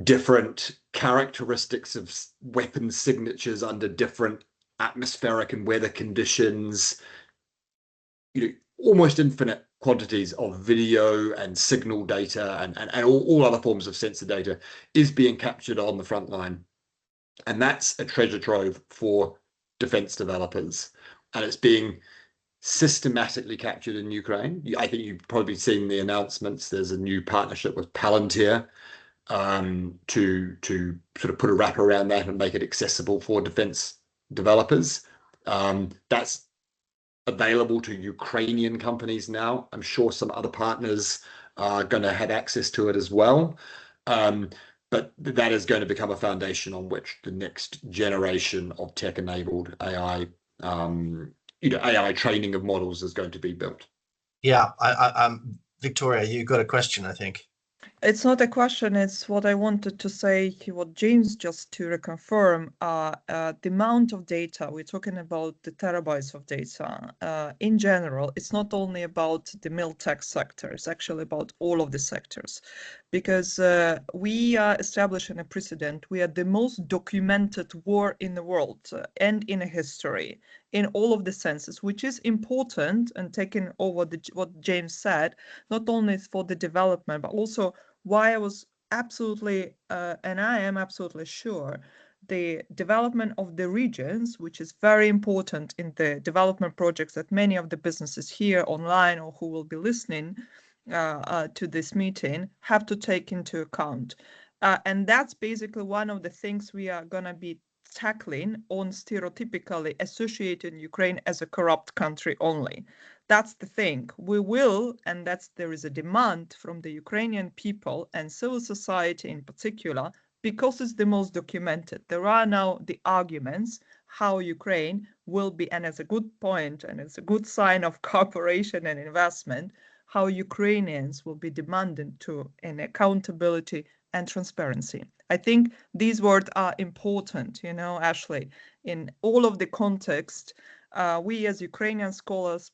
different characteristics of weapon signatures under different atmospheric and weather conditions, almost infinite quantities of video and signal data and all other forms of sensor data is being captured on the front line. And that's a treasure trove for defense developers. And it's being systematically captured in Ukraine. I think you've probably seen the announcements. There's a new partnership with Palantir to sort of put a wrap around that and make it accessible for defense developers. That's available to Ukrainian companies now. I'm sure some other partners are going to have access to it as well. But that is going to become a foundation on which the next generation of tech-enabled AI, AI training of models is going to be built. Yeah, Victoria, you got a question, I think. It's not a question, it's what I wanted to say, what James just to reconfirm, the amount of data, we're talking about the terabytes of data. In general, it's not only about the mil-tech sector, it's actually about all of the sectors. Because we are establishing a precedent, we are the most documented war in the world and in history, in all of the senses, which is important, and taking over what James said, not only for the development, but also why I was absolutely, and I am absolutely sure, the development of the regions, which is very important in the development projects that many of the businesses here online or who will be listening to this meeting have to take into account. And that's basically one of the things we are going to be tackling on stereotypically associating Ukraine as a corrupt country only. That's the thing. We will, and there is a demand from the Ukrainian people and civil society in particular, because it's the most documented. There are now the arguments how Ukraine will be, and it's a good point, and it's a good sign of cooperation and investment, how Ukrainians will be demanding in accountability and transparency. I think these words are important, Ashley, in all of the context. We as Ukrainian scholars,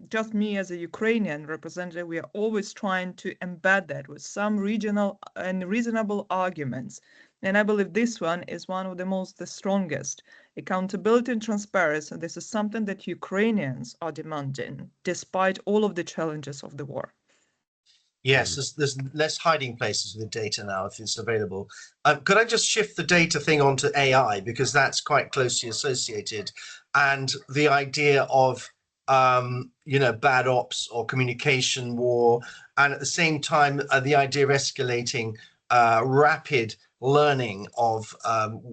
just me as a Ukrainian representative, we are always trying to embed that with some regional and reasonable arguments. And I believe this one is one of the strongest. Accountability and transparency, this is something that Ukrainians are demanding, despite all of the challenges of the war. Yes, there's less hiding places with data now if it's available. Could I just shift the data thing onto AI, because that's quite closely associated, and the idea of bad ops or communication war, and at the same time the idea of escalating rapid learning of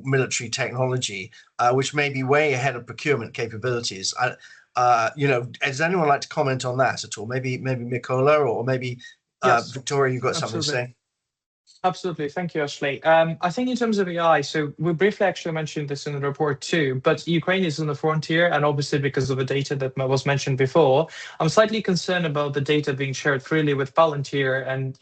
military technology, which may be way ahead of procurement capabilities. Does anyone like to comment on that at all? Maybe Mykola, or maybe Yes, Victoria, you've got something absolutely. to say? Absolutely. Thank you, Ashley. I think in terms of AI, so we briefly actually mentioned this in the report too, but Ukraine is on the frontier, and obviously because of the data that was mentioned before, I'm slightly concerned about the data being shared freely with Palantir, and,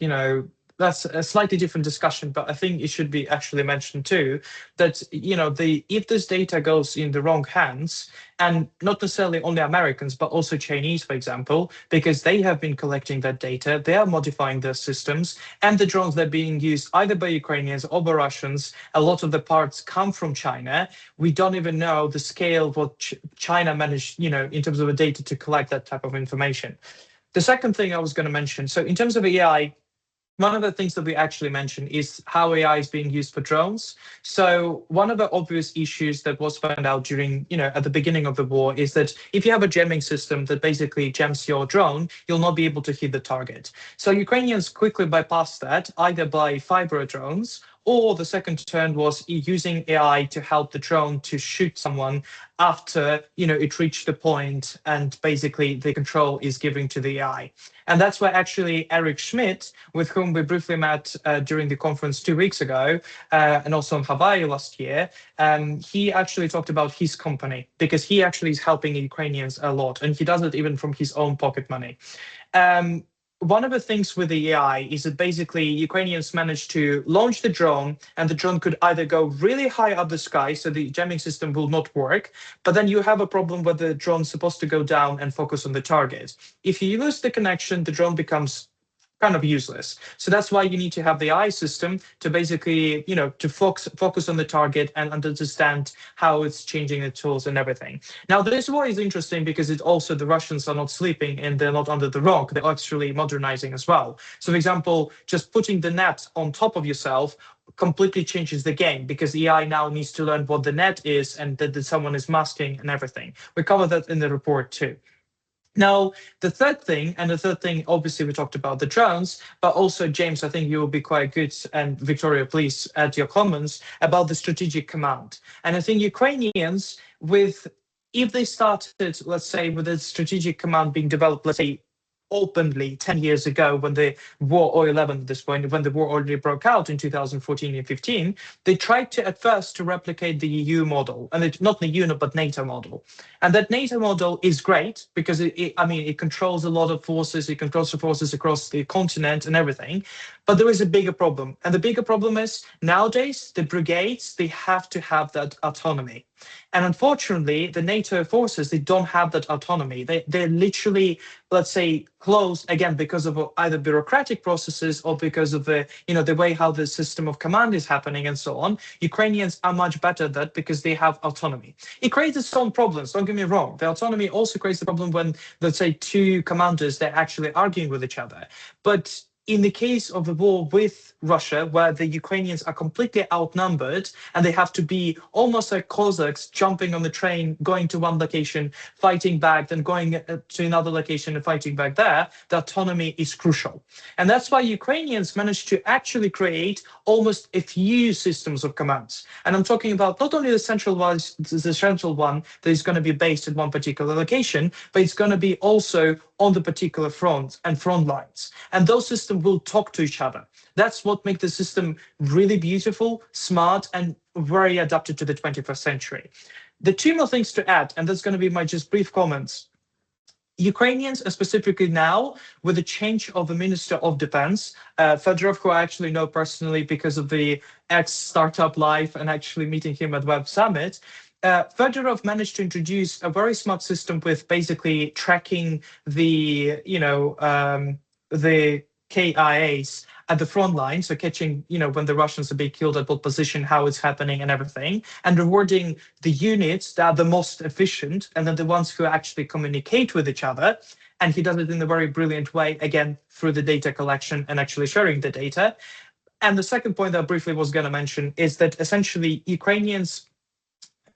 that's a slightly different discussion, but I think it should be actually mentioned too, that, if this data goes in the wrong hands, and not necessarily only Americans, but also Chinese, for example, because they have been collecting that data, they are modifying their systems, and the drones that are being used either by Ukrainians or by Russians, a lot of the parts come from China. We don't even know the scale of what China managed, in terms of the data to collect that type of information. The second thing I was going to mention, so in terms of AI, one of the things that we actually mentioned is how AI is being used for drones. So one of the obvious issues that was found out during, at the beginning of the war is that if you have a jamming system that basically jams your drone, you'll not be able to hit the target. So Ukrainians quickly bypassed that, either by fiber drones, or the second turn was using AI to help the drone to shoot someone after, it reached the point and basically the control is given to the AI. And that's why actually Eric Schmidt, with whom we briefly met during the conference 2 weeks ago, and also in Hawaii last year, he actually talked about his company, because he actually is helping Ukrainians a lot, and he does it even from his own pocket money. One of the things with the AI is that basically Ukrainians managed to launch the drone, and the drone could either go really high up the sky, so the jamming system will not work, but then you have a problem where the drone's supposed to go down and focus on the target. If you lose the connection, the drone becomes kind of useless. So that's why you need to have the AI system to basically, to focus on the target and understand how it's changing the tools and everything. Now, this war is interesting because it also, the Russians are not sleeping and they're not under the rock. They're actually modernizing as well. So for example, just putting the net on top of yourself completely changes the game, because AI now needs to learn what the net is and that someone is masking and everything. We cover that in the report too. Now, the third thing, obviously we talked about the drones, but also, James, I think you will be quite good, and Victoria, please add your comments about the strategic command. And I think Ukrainians, if they started, let's say, with the strategic command being developed, let's say, openly 10 years ago, when the war, or 11 at this point, when the war already broke out in 2014 and 15, they tried to at first to replicate the EU model, and not the EU, but NATO model. And that NATO model is great because it controls a lot of forces, it controls the forces across the continent and everything. But there is a bigger problem. And the bigger problem is nowadays the brigades, they have to have that autonomy. And unfortunately, the NATO forces, they don't have that autonomy. They're literally, let's say, closed again because of either bureaucratic processes or because of the way how the system of command is happening and so on. Ukrainians are much better at that because they have autonomy. It creates its own problems, don't get me wrong. The autonomy also creates the problem when, let's say, two commanders, they're actually arguing with each other. But in the case of a war with Russia, where the Ukrainians are completely outnumbered and they have to be almost like Cossacks jumping on the train, going to one location, fighting back, then going to another location and fighting back there, the autonomy is crucial. And that's why Ukrainians managed to actually create almost a few systems of commands. And I'm talking about not only the central one that is going to be based at one particular location, but it's going to be also on the particular front and front lines. And those systems will talk to each other. That's what makes the system really beautiful, smart, and very adapted to the 21st century. The two more things to add, and that's going to be my just brief comments. Ukrainians, specifically now, with the change of the Minister of Defense, Fedorov, who I actually know personally because of the ex-startup life and actually meeting him at Web Summit, Fedorov managed to introduce a very smart system with basically tracking the, the KIAs at the front line, so catching, when the Russians are being killed at what position, how it's happening and everything, and rewarding the units that are the most efficient and then the ones who actually communicate with each other. And he does it in a very brilliant way, again, through the data collection and actually sharing the data. And the second point that I briefly was going to mention is that essentially Ukrainians,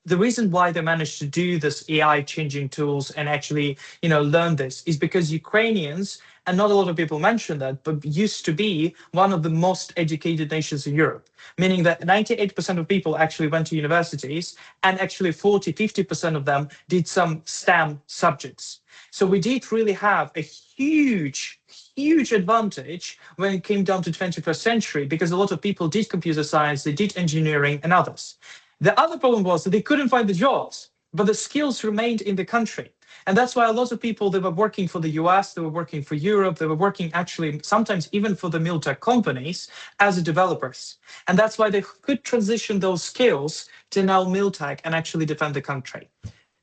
the reason why they managed to do this AI changing tools and actually, learn this is because Ukrainians, and not a lot of people mention that, but used to be one of the most educated nations in Europe, meaning that 98% of people actually went to universities and actually 50% of them did some STEM subjects. So we did really have a huge advantage when it came down to 21st century, because a lot of people did computer science, they did engineering and others. The other problem was that they couldn't find the jobs, but the skills remained in the country. And that's why a lot of people, they were working for the US, they were working for Europe, they were working actually sometimes even for the military companies as developers. And that's why they could transition those skills to now militech and actually defend the country.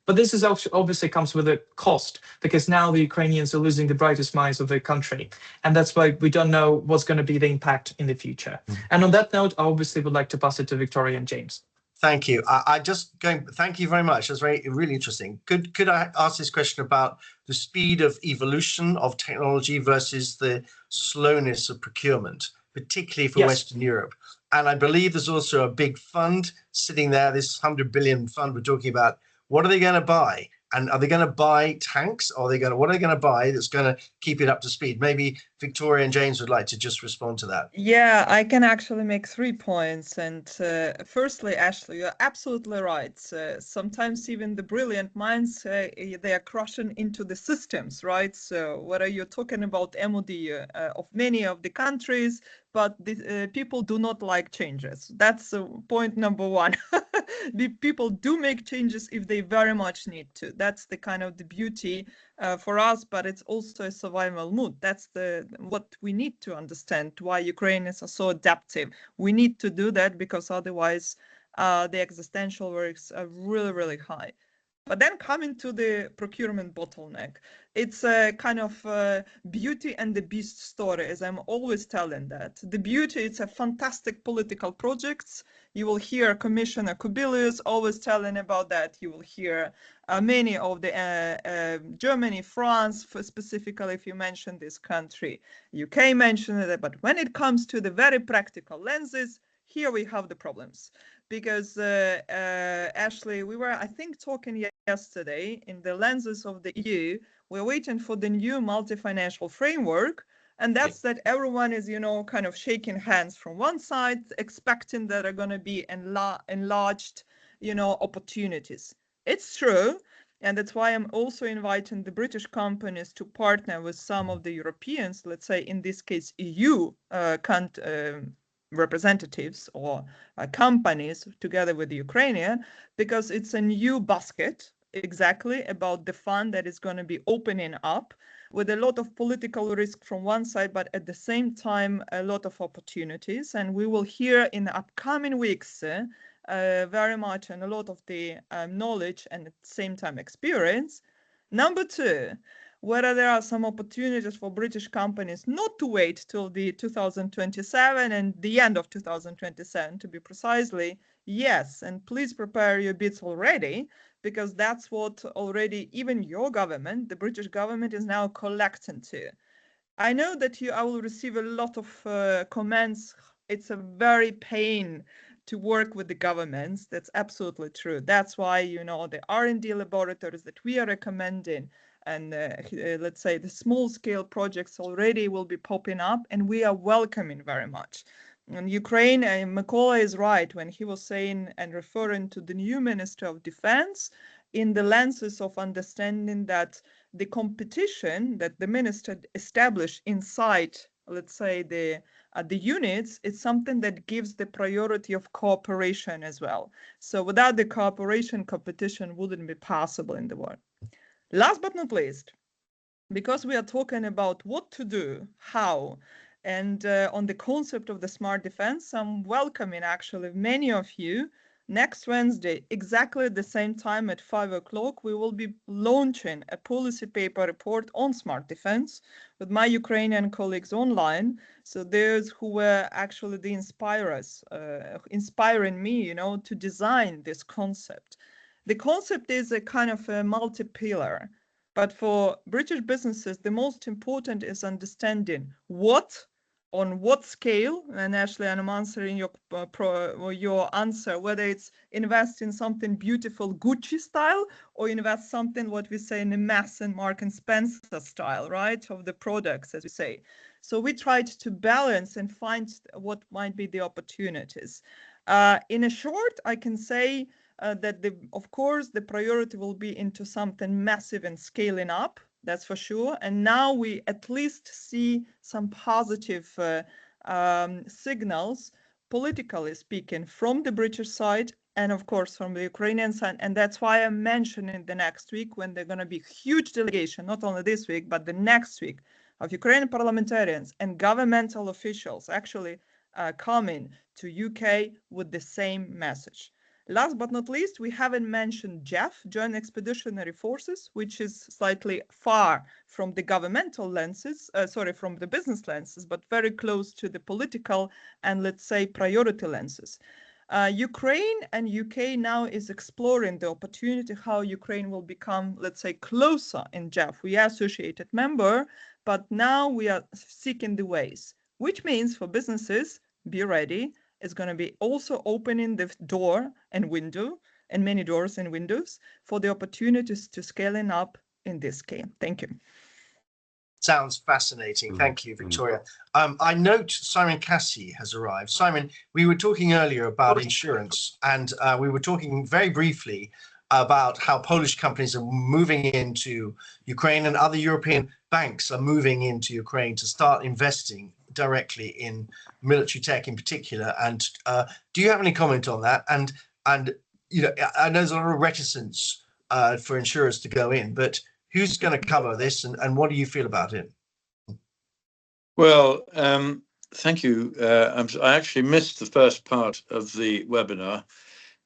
But this is obviously comes with a cost, because now the Ukrainians are losing the brightest minds of their country. And that's why we don't know what's going to be the impact in the future. And on that note, I obviously would like to pass it to Victoria and James. Thank you. Thank you very much. That's really interesting. Could I ask this question about the speed of evolution of technology versus the slowness of procurement, particularly for Western Europe? And I believe there's also a big fund sitting there, this 100 billion fund we're talking about. What are they going to buy? And are they going to buy tanks? Or what are they going to buy that's going to keep it up to speed? Maybe Victoria and James would like to just respond to that. Yeah, I can actually make 3 points. And firstly, Ashley, you're absolutely right. Sometimes even the brilliant minds, they are crashing into the systems, right? So whether you're talking about MOD of many of the countries, but the people do not like changes. That's point number one. The people do make changes if they very much need to. That's the kind of the beauty for us, but it's also a survival mood. That's what we need to understand, why Ukrainians are so adaptive. We need to do that, because otherwise the existential risks are really, really high. But then coming to the procurement bottleneck, it's a kind of beauty and the beast story, as I'm always telling that. The beauty, it's a fantastic political projects. You will hear Commissioner Kubilius always telling about that. You will hear many of the Germany, France, specifically if you mention this country, UK mentioned it. But when it comes to the very practical lenses, here we have the problems. Because Ashley, we were, I think, talking yesterday in the lenses of the EU. We're waiting for the new multi-financial framework, and that's that everyone is, kind of shaking hands from one side, expecting that are going to be enlarged, opportunities. It's true, and that's why I'm also inviting the British companies to partner with some of the Europeans, let's say in this case EU representatives or companies together with the Ukrainian, because it's a new basket exactly about the fund that is going to be opening up with a lot of political risk from one side, but at the same time a lot of opportunities. And we will hear in the upcoming weeks very much and a lot of the knowledge and at the same time experience. Number two, whether there are some opportunities for British companies not to wait till the 2027 and the end of 2027 to be precisely, yes. And please prepare your bids already, because that's what already even your government, the British government, is now collecting to. I know that I will receive a lot of comments. It's a very pain to work with the governments. That's absolutely true. That's why, the R&D laboratories that we are recommending and let's say the small scale projects already will be popping up, and we are welcoming very much. And Ukraine, Mykola is right when he was saying and referring to the new Minister of Defense in the lenses of understanding that the competition that the minister established inside, let's say, the units, is something that gives the priority of cooperation as well. So without the cooperation, competition wouldn't be possible in the world. Last but not least, because we are talking about what to do, how, and on the concept of the smart defense, I'm welcoming actually many of you. Next Wednesday, exactly at the same time at 5 o'clock, we will be launching a policy paper report on smart defense with my Ukrainian colleagues online. So those who were actually the inspirers, inspiring me, to design this concept. The concept is a kind of a multi-pillar, but for British businesses, the most important is understanding what, on what scale, and actually I'm answering your answer, whether it's invest in something beautiful Gucci style or invest something what we say in the mass and Mark and Spencer style, right, of the products, as we say. So we tried to balance and find what might be the opportunities. In a short, I can say that of course the priority will be into something massive and scaling up. That's for sure. And now we at least see some positive signals, politically speaking, from the British side and of course from the Ukrainian side. And that's why I'm mentioning the next week when they're going to be huge delegation, not only this week, but the next week, of Ukrainian parliamentarians and governmental officials actually coming to UK with the same message. Last but not least, we haven't mentioned JEF, Joint Expeditionary Forces, which is slightly far from the governmental lenses, from the business lenses, but very close to the political and, let's say, priority lenses. Ukraine and UK now is exploring the opportunity how Ukraine will become, let's say, closer in JEF. We are associated member, but now we are seeking the ways, which means for businesses, be ready. It's going to be also opening the door and window and many doors and windows for the opportunities to scaling up in this scale. Thank you. Sounds fascinating. Thank you, Victoria. I note Simon Cassie has arrived. Simon, we were talking earlier about insurance, and we were talking very briefly about how Polish companies are moving into Ukraine and other European banks are moving into Ukraine to start investing directly in military tech in particular. And do you have any comment on that? And I know there's a lot of reticence for insurers to go in, but who's going to cover this, and what do you feel about it? Well, thank you. I actually missed the first part of the webinar.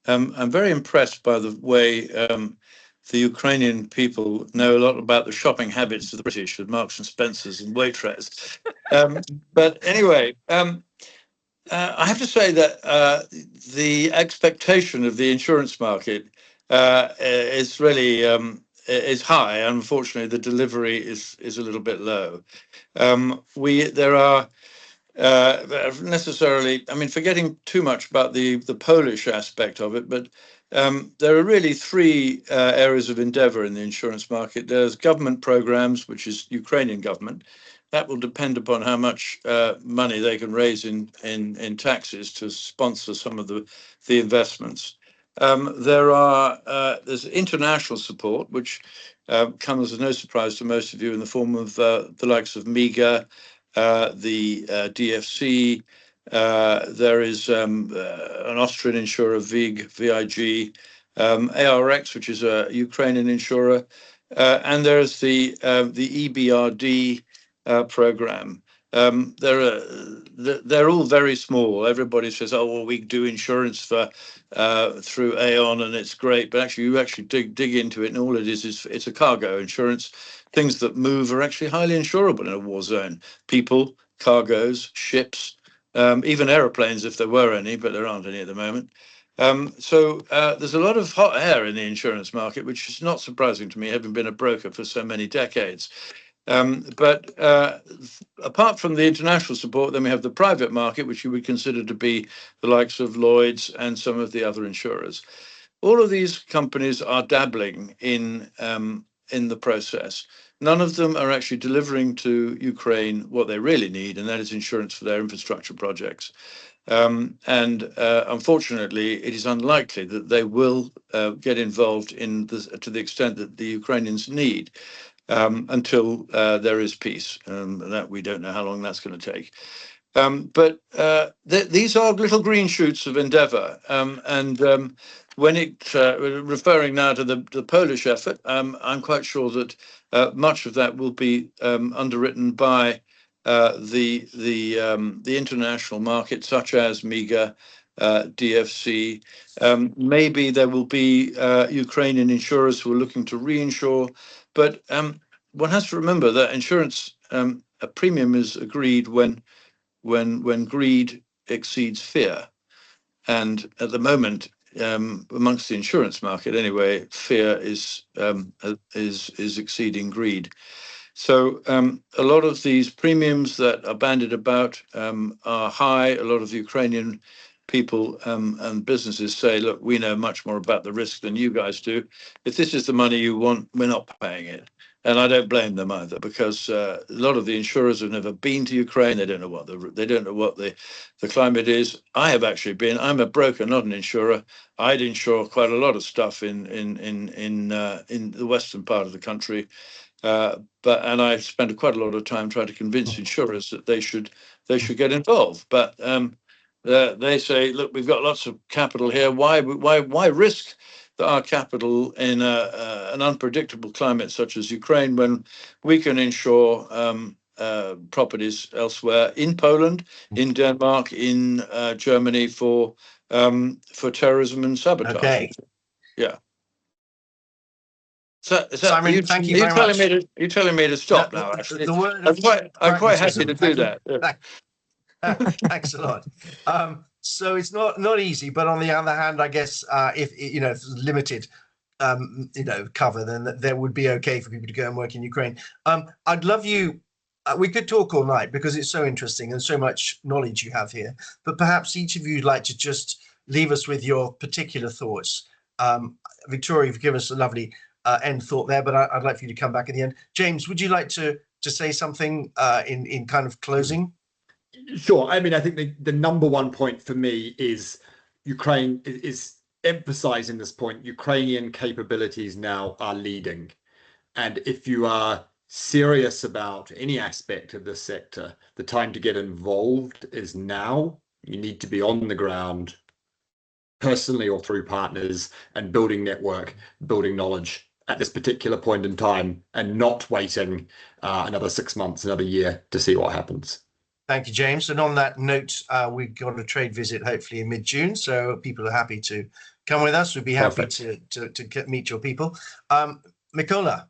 I'm very impressed by the way the Ukrainian people know a lot about the shopping habits of the British with Marks and Spencers and Waitrose. But anyway, I have to say that the expectation of the insurance market is really is high. Unfortunately, the delivery is a little bit low. There are necessarily, forgetting too much about the Polish aspect of it, but there are really three areas of endeavor in the insurance market. There's government programs, which is Ukrainian government. That will depend upon how much money they can raise in taxes to sponsor some of the investments. There's international support, which comes as no surprise to most of you in the form of the likes of MEGA, the DFC. There is an Austrian insurer, VIG, ARX, which is a Ukrainian insurer, and there's the EBRD program. They're all very small. Everybody says, "Oh, well, we do insurance for through Aon, and it's great." But actually, you actually dig into it, and all it is it's a cargo insurance. Things that move are actually highly insurable in a war zone. People, cargoes, ships, even aeroplanes, if there were any, but there aren't any at the moment. So there's a lot of hot air in the insurance market, which is not surprising to me, having been a broker for so many decades. But apart from the international support, then we have the private market, which you would consider to be the likes of Lloyd's and some of the other insurers. All of these companies are dabbling in the process. None of them are actually delivering to Ukraine what they really need, and that is insurance for their infrastructure projects. Unfortunately, it is unlikely that they will get involved in this to the extent that the Ukrainians need until there is peace. That we don't know how long that's going to take. These are little green shoots of endeavour, when referring now to the Polish effort, I'm quite sure that much of that will be underwritten by the international market, such as MIGA, DFC. Maybe there will be Ukrainian insurers who are looking to reinsure, but one has to remember that insurance, a premium is agreed when greed exceeds fear, and at the moment, amongst the insurance market anyway, fear is exceeding greed. So a lot of these premiums that are bandied about are high. A lot of the Ukrainian people and businesses say, look, we know much more about the risk than you guys do. If this is the money you want, we're not paying it. And I don't blame them either, because a lot of the insurers have never been to Ukraine. They don't know what the climate is. I have actually been. I'm a broker, not an insurer. I'd insure quite a lot of stuff in the western part of the country, and I spent quite a lot of time trying to convince insurers that they should get involved. But they say, look, we've got lots of capital here. Why risk our capital in an unpredictable climate such as Ukraine when we can insure properties elsewhere, in Poland, in Denmark, in Germany, for terrorism and sabotage? Okay. Yeah. So, Simon, thank you very much. You're telling me to stop now, actually. I'm quite happy to do that. Thanks a lot. So it's not easy, but on the other hand, I guess if it's limited, cover, then that would be okay for people to go and work in Ukraine. I'd love you. We could talk all night because it's so interesting and so much knowledge you have here. But perhaps each of you would like to just leave us with your particular thoughts. Victoria, you've given us a lovely end thought there, but I'd like for you to come back at the end. James, would you like to say something in kind of closing? Sure. I mean, I think the number one point for me is Ukraine is emphasizing this point. Ukrainian capabilities now are leading. And if you are serious about any aspect of this sector, the time to get involved is now. You need to be on the ground, personally or through partners, and building network, building knowledge at this particular point in time, and not waiting another 6 months, another year to see what happens. Thank you, James. And on that note, we've got a trade visit hopefully in mid-June, so people are happy to come with us. We'd be happy to meet your people. Mykola.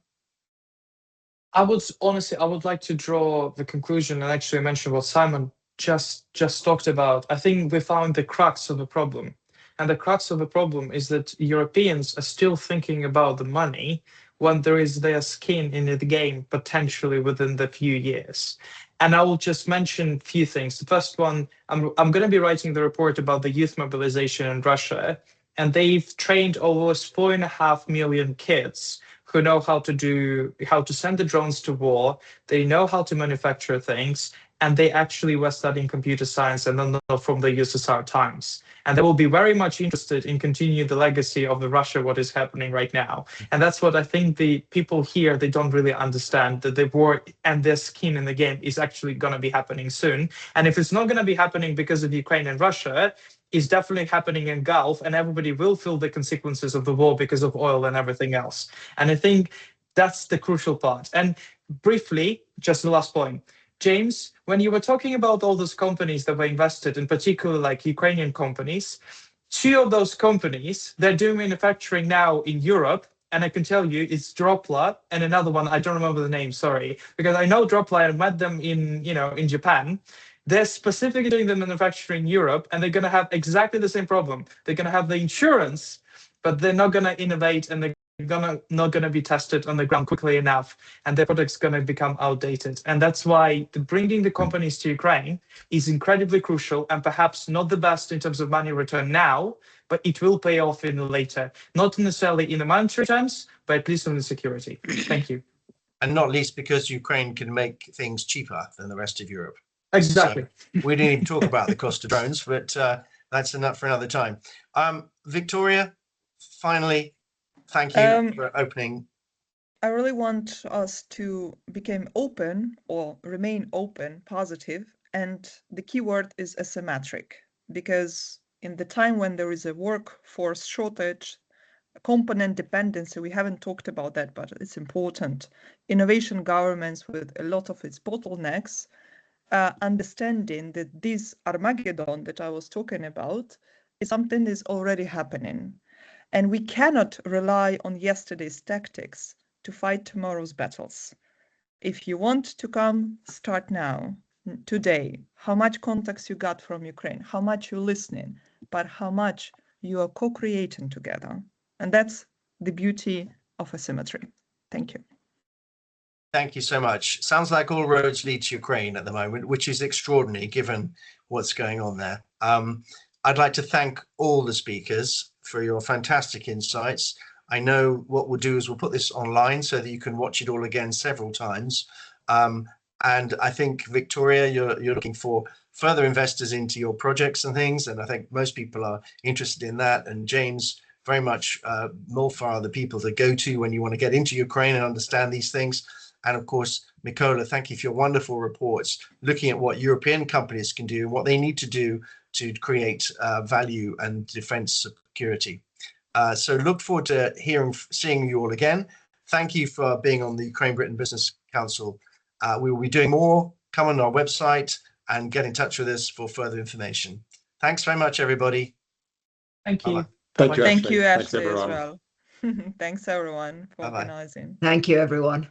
I would like to draw the conclusion and actually mention what Simon just talked about. I think we found the crux of the problem. And the crux of the problem is that Europeans are still thinking about the money when there is their skin in the game potentially within the few years. And I will just mention a few things. The first one, I'm going to be writing the report about the youth mobilization in Russia, and they've trained almost 4.5 million kids who know how to send the drones to war. They know how to manufacture things, and they actually were studying computer science and then from the USSR times. And they will be very much interested in continuing the legacy of the Russia, what is happening right now. And that's what I think the people here, they don't really understand, that the war and their skin in the game is actually going to be happening soon. And if it's not going to be happening because of Ukraine and Russia, it's definitely happening in Gulf, and everybody will feel the consequences of the war because of oil and everything else. And I think that's the crucial part. And briefly, just the last point. James, when you were talking about all those companies that were invested, in particular like Ukrainian companies, 2 of those companies, they're doing manufacturing now in Europe. And I can tell you it's Dropla and another one, I don't remember the name, sorry, because I know Dropla, I met them in Japan. They're specifically doing the manufacturing in Europe, and they're going to have exactly the same problem. They're going to have the insurance, but they're not going to innovate, and they're not gonna be tested on the ground quickly enough, and their product's gonna become outdated. And that's why bringing the companies to Ukraine is incredibly crucial, and perhaps not the best in terms of money return now, but it will pay off in later. Not necessarily in the monetary terms, but at least on the security. Thank you. And not least because Ukraine can make things cheaper than the rest of Europe. Exactly. So we didn't even talk about the cost of drones, but that's enough for another time. Victoria, finally, thank you for opening. I really want us to become open or remain open, positive, and the key word is asymmetric, because in the time when there is a workforce shortage, component dependency, we haven't talked about that, but it's important. Innovation governments with a lot of its bottlenecks, understanding that this Armageddon that I was talking about is something that is already happening. And we cannot rely on yesterday's tactics to fight tomorrow's battles. If you want to come, start now, today. How much contacts you got from Ukraine, how much you're listening, but how much you are co-creating together. And that's the beauty of asymmetry. Thank you. Thank you so much. Sounds like all roads lead to Ukraine at the moment, which is extraordinary given what's going on there. I'd like to thank all the speakers for your fantastic insights. I know what we'll do is we'll put this online so that you can watch it all again several times. And I think, Victoria, you're looking for further investors into your projects and things. And I think most people are interested in that. And James, very much Molfar are the people to go to when you want to get into Ukraine and understand these things. And of course, Mykola, thank you for your wonderful reports, looking at what European companies can do, what they need to do to create value and defense security. So look forward to seeing you all again. Thank you for being on the Ukraine-Britain Business Council. We will be doing more. Come on our website and get in touch with us for further information. Thanks very much, everybody. Thank you. Thank you, Thank Ashley. you, Thanks, Ashley, as everyone. well. Thanks, everyone, for Bye-bye. organizing. Thank you, everyone.